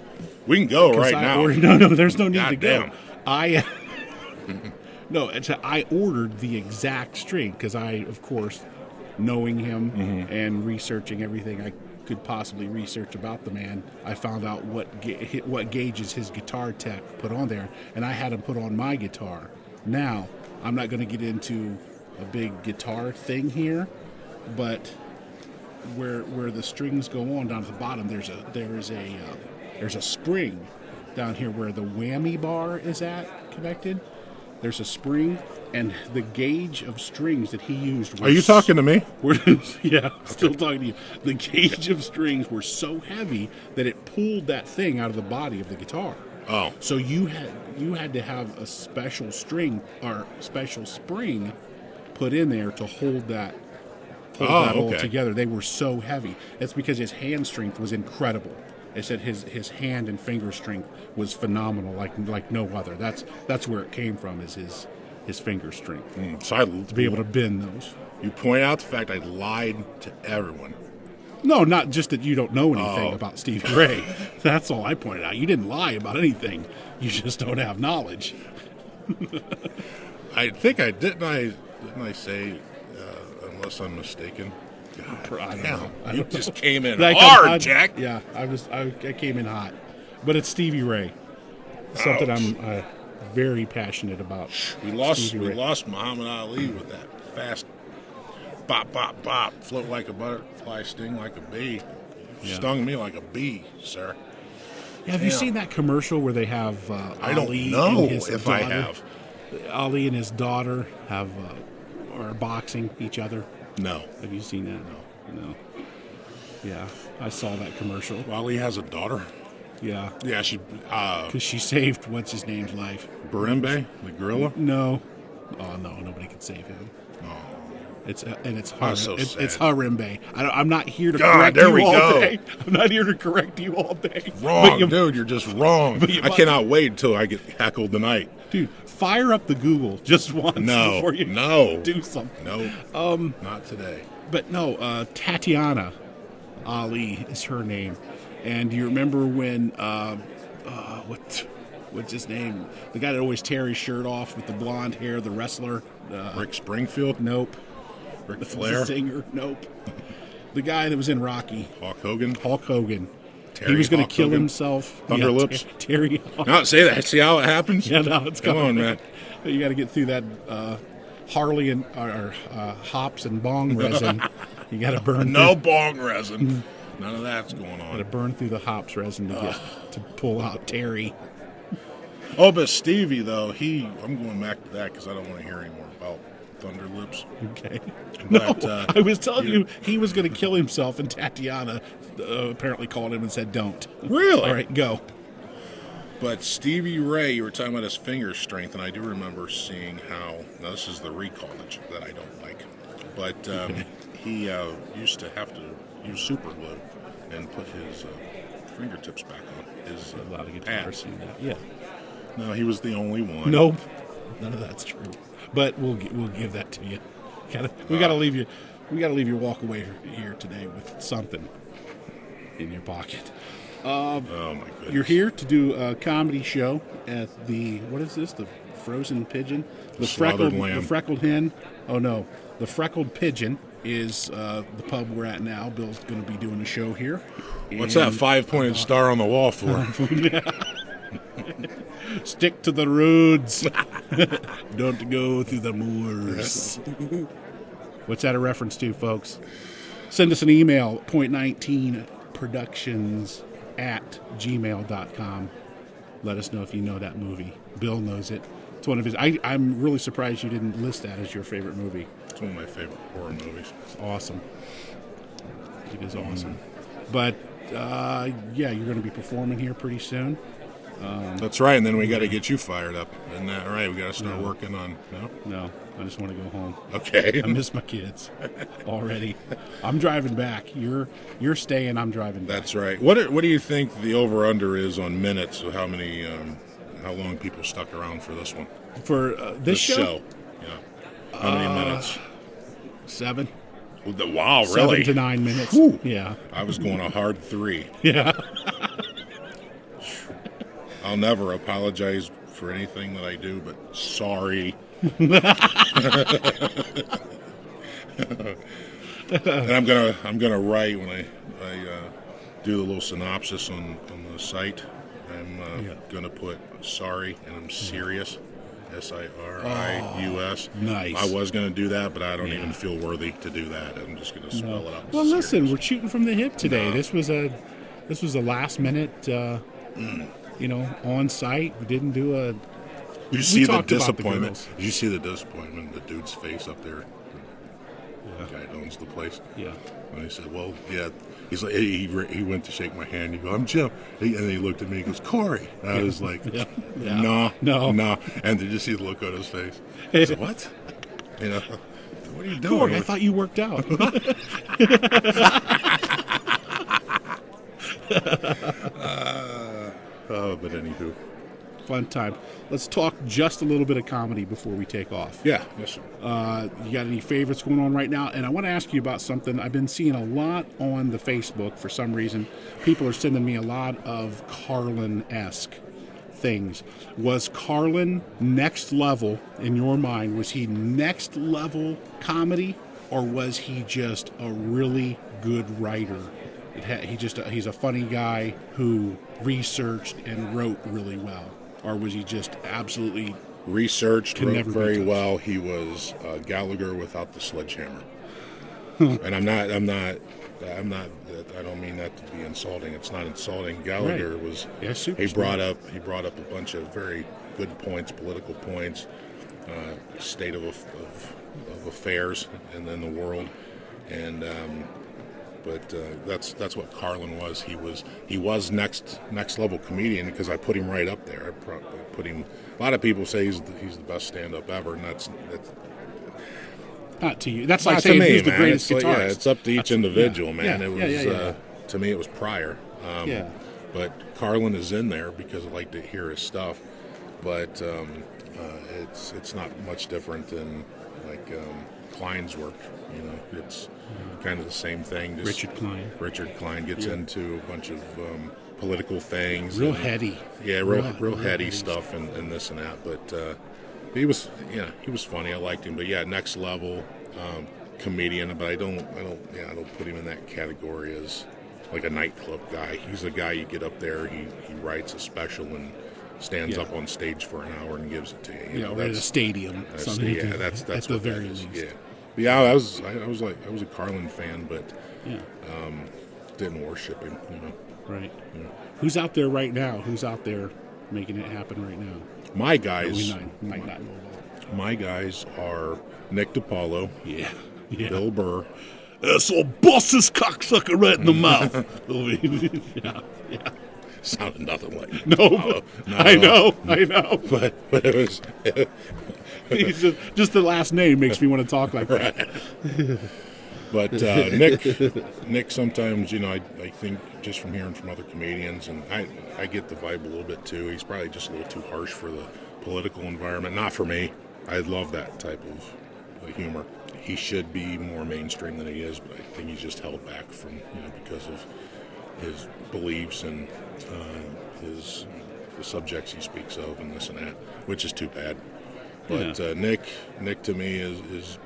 we can go right now. No, there's no need God to go. damn. I ordered the exact string because I, of course, knowing him and researching everything I could possibly research about the man, I found out what gauges his guitar tech put on there, and I had him put on my guitar. Now, I'm not going to get into a big guitar thing here, but where the strings go on down at the bottom, there's a spring down here where the whammy bar is connected. There's a spring, and the gauge of strings that he used. Are you talking to me? Yeah, still talking to you. The gauge of strings were so heavy that it pulled that thing out of the body of the guitar. Oh, so you had to have a special string or special spring put in there to hold that all together. They were so heavy. That's because his hand strength was incredible. They said his hand and finger strength was phenomenal, like no other. That's where it came from, is his finger strength. So to be able to bend those. You point out the fact I lied to everyone. No, not just that you don't know anything about Stevie Ray. That's all I pointed out. You didn't lie about anything. You just don't have knowledge. I think I didn't I say, unless I'm mistaken. God damn, you just came in hard, Jack. Yeah, I came in hot. But it's Stevie Ray. Something I'm very passionate about. We lost Muhammad Ali with that fast bop, bop, bop, float like a butterfly, sting like a bee. Yeah. Stung me like a bee, sir. Yeah, have you seen that commercial where they have I don't Ali know and his if daughter? I have. Ali and his daughter are boxing each other. No. Have you seen that? No. Yeah, I saw that commercial. Ali has a daughter? Yeah. Yeah, she... Because she saved what's-his-name's life. Barimbe, the gorilla? No. Oh, no, nobody could save him. Oh. It's so sad. It's Harimbe. I'm not here to God, correct there you we all go. day. I'm not here to correct you all day. Wrong, dude. You're just wrong. I cannot wait until I get heckled tonight. Dude, fire up the Google just once before you do something. No, not today. But no, Tatiana Ali is her name. And do you remember when, what's his name? The guy that always tear his shirt off with the blonde hair, the wrestler. Rick Springfield? Nope. Ric Flair? The singer? Nope. The guy that was in Rocky. Hulk Hogan? He was going to kill himself. Thunderlips? Terry Hawk. No, say that. See how it happens? Yeah, no, it's Come on, man. You got to get through that Harley and hops and bong resin. You got to burn. No bong resin. None of that's going on. Got to burn through the hops resin to pull out Terry. Oh, but Stevie though, I'm going back to that because I don't want to hear any more about Thunderlips. Okay. But, no, I was telling you he was going to kill himself, and Tatiana apparently called him and said, "Don't." Really? All right, go. But Stevie Ray, you were talking about his finger strength, and I do remember seeing how. Now this is the recall that I don't like, but he used to have to use super glue and put his fingertips back on his a lot of guitarists do that. Yeah. No, he was the only one. Nope. None of that's true. But we'll give that to you. We gotta leave you. We gotta leave you walk away here today with something in your pocket. Oh my goodness! You're here to do a comedy show at the what is this? The Frozen Pigeon, the Freckled Hen. Oh no, the Freckled Pigeon is the pub we're at now. Bill's going to be doing a show here. What's that 5-pointed star on the wall for? Stick to the roads. Don't go through the moors. What's that a reference to, folks? Send us an email, point19productions@gmail.com. Let us know if you know that movie. Bill knows it. It's one of his. I'm really surprised you didn't list that as your favorite movie. It's one of my favorite horror movies. It's awesome. It is awesome. But, yeah, you're going to be performing here pretty soon. That's right, and then we got to get you fired up. Isn't that right? We got to start working on. No, I just want to go home. Okay. I miss my kids already. I'm driving back. You're staying. I'm driving back. That's right. What do you think the over under is on minutes of how many how long people stuck around for this one? For this show? Yeah. How many minutes? 7. Wow, 7 really? to 9 minutes. Whew. Yeah. I was going a hard 3. Yeah. I'll never apologize for anything that I do, but sorry. And I'm gonna write when I do the little synopsis on the site. I'm gonna put sorry, and I'm serious. SIRIUS. Nice. I was going to do that, but I don't even feel worthy to do that. I'm just going to spell it out. Well, listen, we're shooting from the hip today. No. This was a last minute, on site. We didn't do a. You see the disappointment. Did you see the disappointment in the dude's face up there? Yeah. The guy that owns the place. Yeah. And he said, "Well, yeah." He's like, he went to shake my hand. You go, "I'm Jim," and he looked at me. He goes, "Cory." And I was like, No. And did you see the look on his face? I said, "What? What are you doing?" Cory, I thought you worked out. But anywho. Fun time. Let's talk just a little bit of comedy before we take off. Yeah, yes, sir. You got any favorites going on right now? And I want to ask you about something. I've been seeing a lot on the Facebook for some reason. People are sending me a lot of Carlin-esque things. Was Carlin next level in your mind? Was he next level comedy, or was he just a really good writer? He's a funny guy who researched and wrote really well. Or was he just absolutely researched, wrote very well? He was Gallagher without the sledgehammer. And I'm not. I don't mean that to be insulting. It's not insulting. Gallagher was. Yeah, super. He brought up a bunch of very good points, political points, state of affairs, and then the world, and. But that's what Carlin was. He was next level comedian because I put him right up there. I put him. A lot of people say he's the best stand up ever, and that's not to you. That's like saying me, he's the greatest guitarist. It's up to each individual, man. It was to me it was Pryor. But Carlin is in there because I like to hear his stuff. But it's not much different than like Klein's work. It's kind of the same thing. Just Richard Klein gets into a bunch of political things. Real heady. Yeah, real heady stuff and this and that. But he was funny. I liked him. But yeah, next level comedian. But I don't put him in that category as like a nightclub guy. He's a guy you get up there. He writes a special and stands up on stage for an hour and gives it to you. Or at a stadium. That's at the very least. Yeah, I was a Carlin fan, but didn't worship him. Right. Yeah. Who's out there right now? Who's out there making it happen right now? My guys. Might not know about. My guys are Nick DiPaolo. Yeah. Bill Burr. So bust this cocksucker right in the mouth. Yeah. Sounded nothing like no. I know. But it was. Just the last name makes me want to talk like that. But Nick sometimes, I think just from hearing from other comedians, and I get the vibe a little bit too. He's probably just a little too harsh for the political environment. Not for me. I love that type of humor. He should be more mainstream than he is, but I think he's just held back from, because of his beliefs and the subjects he speaks of and this and that, which is too bad. But Nick to me is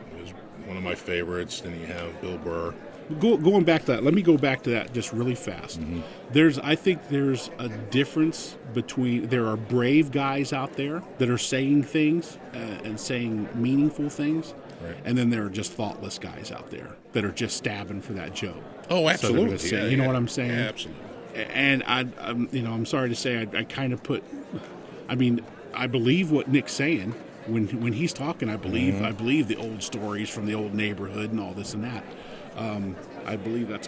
one of my favorites. Then you have Bill Burr. Going back to that, let me go back to that just really fast. Mm-hmm. I think there's a difference between, there are brave guys out there that are saying things and saying meaningful things, right. And then there are just thoughtless guys out there that are just stabbing for that joke. Oh, absolutely. So you know what I'm saying? Yeah, absolutely. And I'm sorry to say, I kind of I believe what Nick's saying. When he's talking, I believe Mm-hmm. I believe the old stories from the old neighborhood and all this and that. I believe that's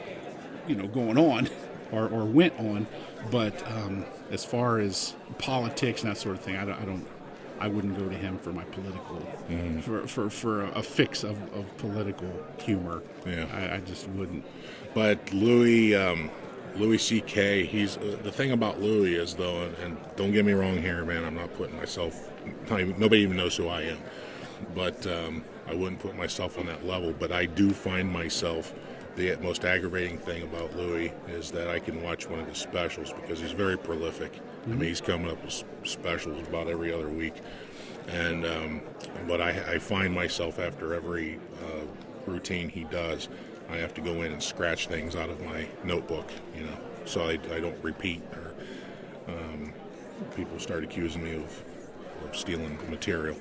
going on or went on. But as far as politics and that sort of thing, I wouldn't go to him for my political for a fix of political humor. Yeah, I just wouldn't. But Louis C.K. He's the thing about Louis is though, and don't get me wrong here, man. I'm not putting myself. Nobody even knows who I am. but I wouldn't put myself on that level. But I do find myself, the most aggravating thing about Louis is that I can watch one of his specials because he's very prolific. I mean, he's coming up with specials about every other week. And but I find myself after every routine he does, I have to go in and scratch things out of my notebook, so I don't repeat, or people start accusing me of stealing material.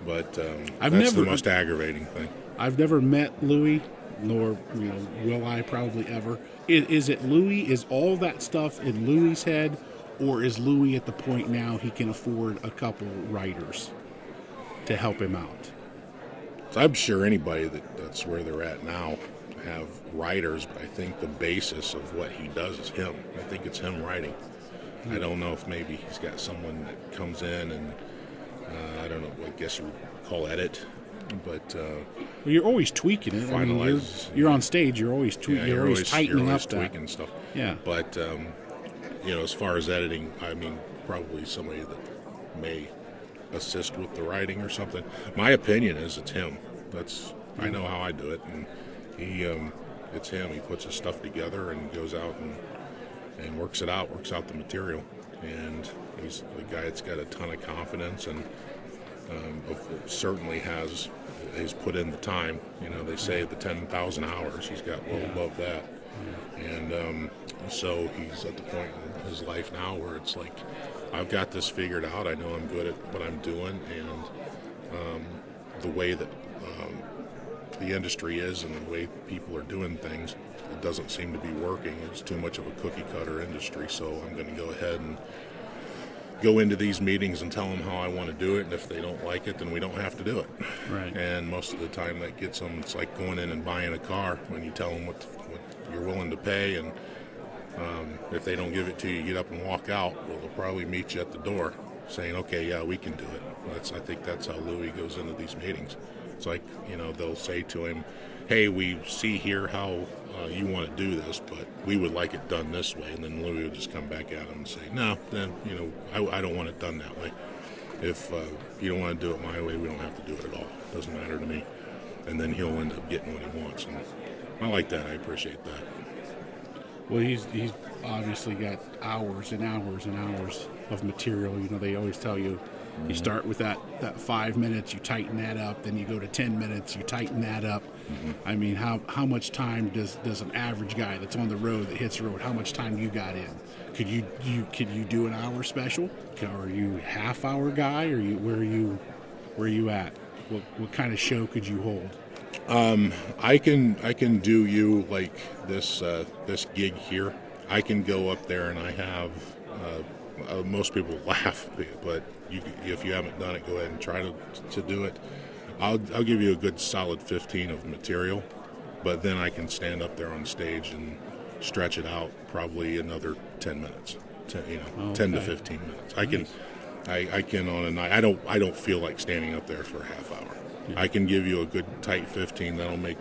But that's the most aggravating thing. I've never met Louis, nor will I probably ever. Is it Louis? Is all that stuff in Louis's head, or is Louis at the point now he can afford a couple writers to help him out? I'm sure anybody that's where they're at now have writers, but I think the basis of what he does is him. I think it's him writing. I don't know if maybe he's got someone that comes in and I don't know, I guess you would call edit, but well, you're always tweaking it. I mean, you're on stage. You're always tweaking. Yeah, you're always tightening you're always up tweaking stuff. Yeah. But as far as editing, I mean, probably somebody that may assist with the writing or something. My opinion is it's him. I know how I do it, and it's him. He puts his stuff together and goes out and works out the material. And he's a guy that's got a ton of confidence and certainly has put in the time. They say the 10,000 hours. He's got well above that. And so he's at the point in his life now where it's like, I've got this figured out. I know I'm good at what I'm doing, and the way that the industry is and the way people are doing things, it doesn't seem to be working. It's too much of a cookie-cutter industry, so I'm going to go ahead and go into these meetings and tell them how I want to do it, and if they don't like it, then we don't have to do it. Right. And most of the time that gets them, it's like going in and buying a car. When you tell them what you're willing to pay, and if they don't give it to you, you get up and walk out, well, they'll probably meet you at the door saying, okay, yeah, we can do it. I think that's how Louis goes into these meetings. It's like, they'll say to him, hey, we see here how you want to do this, but we would like it done this way. And then Louis would just come back at him and say, no, then, I don't want it done that way. If you don't want to do it my way, we don't have to do it at all. It doesn't matter to me. And then he'll end up getting what he wants. And I like that. I appreciate that. Well, he's obviously got hours and hours and hours of material. They always tell you, you start with that 5 minutes, you tighten that up, then you go to 10 minutes, you tighten that up. I mean, how much time does an average guy that's on the road, that hits the road, how much time you got in? Could you do an hour special? Are you half-hour guy, or where are you at? What kind of show could you hold? I can do you like this gig here. I can go up there and I have most people laugh, but if you haven't done it, go ahead and try to do it. I'll give you a good solid 15 of material, but then I can stand up there on stage and stretch it out probably another 10 minutes, 10 to 15 minutes. I can on a night. I don't feel like standing up there for a half hour. Yeah. I can give you a good tight 15 that'll make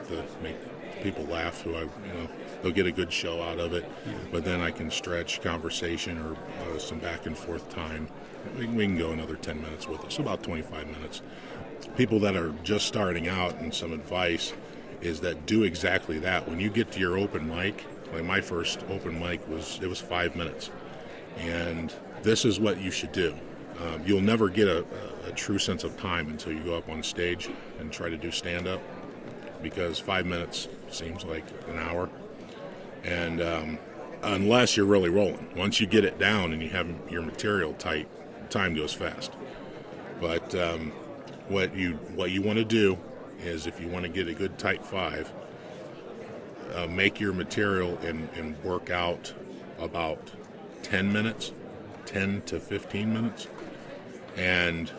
people laugh. They'll get a good show out of it. Yeah. But then I can stretch conversation or some back and forth time. We can go another 10 minutes with it. So about 25 minutes. People that are just starting out, and some advice is that do exactly that. When you get to your open mic, like my first open mic was 5 minutes, and this is what you should do. You'll never get a true sense of time until you go up on stage and try to do stand-up, because 5 minutes seems like an hour. And unless you're really rolling. Once you get it down and you have your material tight, time goes fast. But what you want to do is, if you want to get a good tight 5, make your material and work out about 10 minutes, 10 to 15 minutes. And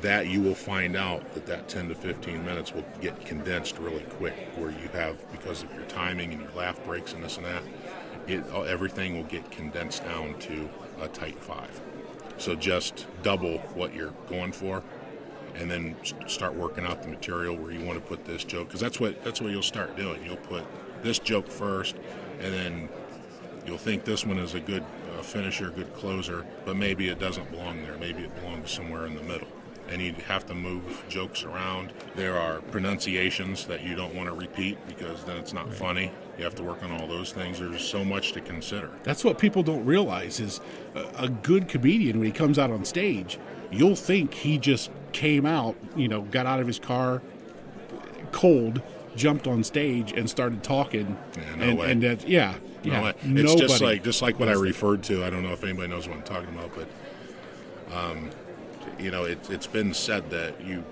that you will find out that 10 to 15 minutes will get condensed really quick, where you have, because of your timing and your laugh breaks and this and that, everything will get condensed down to a tight 5. So just double what you're going for, and then start working out the material where you want to put this joke, because that's what you'll start doing. You'll put this joke first, and then you'll think this one is a good finisher, good closer, but maybe it doesn't belong there. Maybe it belongs somewhere in the middle. and you have to move jokes around. There are pronunciations that you don't want to repeat because then it's not funny. You have to work on all those things. There's so much to consider. That's what people don't realize is a good comedian, when he comes out on stage, you'll think he just came out, got out of his car cold, jumped on stage and started talking. Yeah, no way. And that, yeah. No way. It's just like what I referred to. I don't know if anybody knows what I'm talking about, but it's been said that you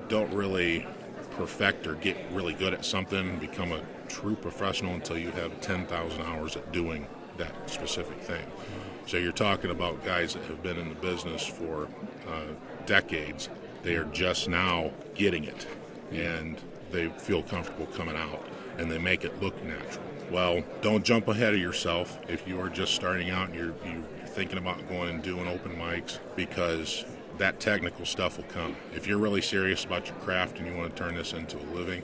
don't really perfect or get really good at something, become a true professional until you have 10,000 hours at doing that specific thing. So you're talking about guys that have been in the business for decades. They are just now getting it, and they feel comfortable coming out, and they make it look natural. Well, don't jump ahead of yourself if you are just starting out and you're thinking about going and doing open mics, because that technical stuff will come. If you're really serious about your craft and you want to turn this into a living,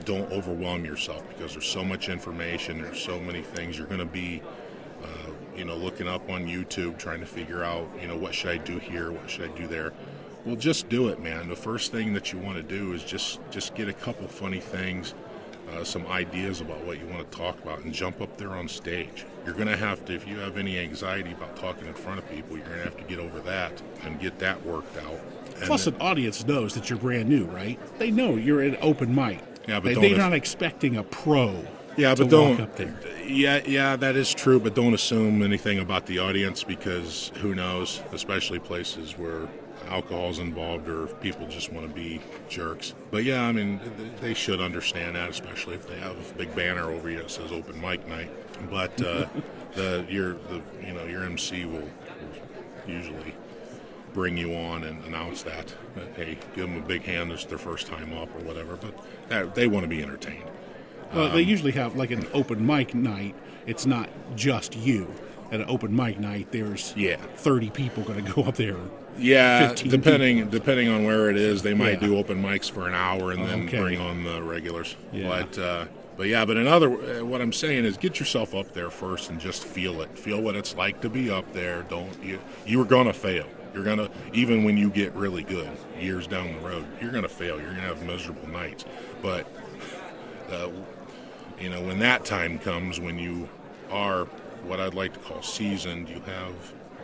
don't overwhelm yourself, because there's so much information, there's so many things. You're going to be looking up on YouTube trying to figure out, what should I do here, what should I do there. Well, just do it, man. The first thing that you want to do is just get a couple funny things, some ideas about what you want to talk about, and jump up there on stage. You're going to have to, if you have any anxiety about talking in front of people, you're going to have to get over that and get that worked out. Plus, an audience knows that you're brand new, right? They know you're at open mic. Yeah, but they're not expecting a pro. Yeah, but don't walk up there. Yeah, that is true, but don't assume anything about the audience, because who knows, especially places where alcohol's involved or if people just want to be jerks. But yeah, I mean, they should understand that, especially if they have a big banner over you that says open mic night. But your MC will usually bring you on and announce that. Hey, give them a big hand. It's their first time up or whatever. But they want to be entertained. Well, they usually have like an open mic night. It's not just you. At an open mic night, there's 30 people going to go up there. Yeah, depending on where it is, they might do open mics for an hour and then bring on the regulars. Yeah. But what I'm saying is, get yourself up there first and just feel it. Feel what it's like to be up there. You're gonna fail. You're gonna, even when you get really good years down the road, you're gonna fail. You're gonna have miserable nights. But when that time comes, when you are what I'd like to call seasoned, you have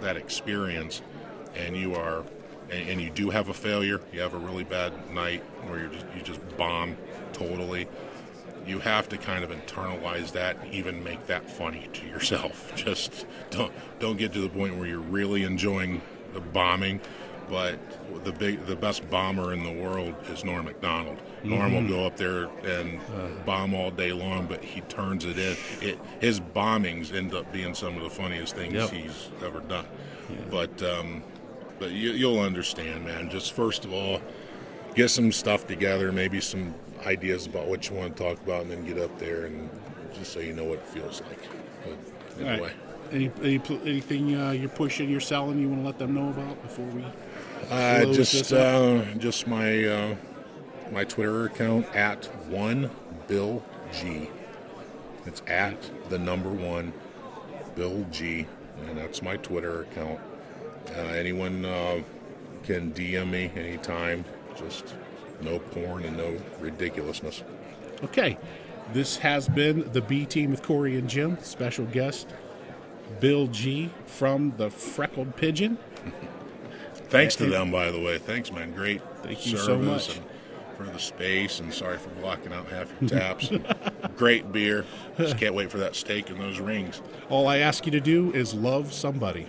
that experience, and you do have a failure, you have a really bad night where you just bomb totally, you have to kind of internalize that and even make that funny to yourself. Just don't get to the point where you're really enjoying the bombing. But the best bomber in the world is Norm Macdonald. Norm will go up there and bomb all day long, but he turns it in. His bombings end up being some of the funniest things he's ever done. Yeah. But you'll understand, man. Just first of all, get some stuff together, maybe some ideas about what you want to talk about, and then get up there and just so you know what it feels like. But anyway. Right. Anything you're pushing, you're selling, you want to let them know about before we just my Twitter account at @1BillG. It's at the number 1 Bill G, and that's my Twitter account. Anyone can DM me anytime. Just no porn and no ridiculousness. Okay, this has been the B Team with Cory and Jim. Special guest Bill G from the Freckled Pigeon. Thanks to them, by the way. Thanks, man. Great Thank you service so much. And for the space, and sorry for blocking out half your taps. Great beer. Just can't wait for that steak and those rings. All I ask you to do is love somebody.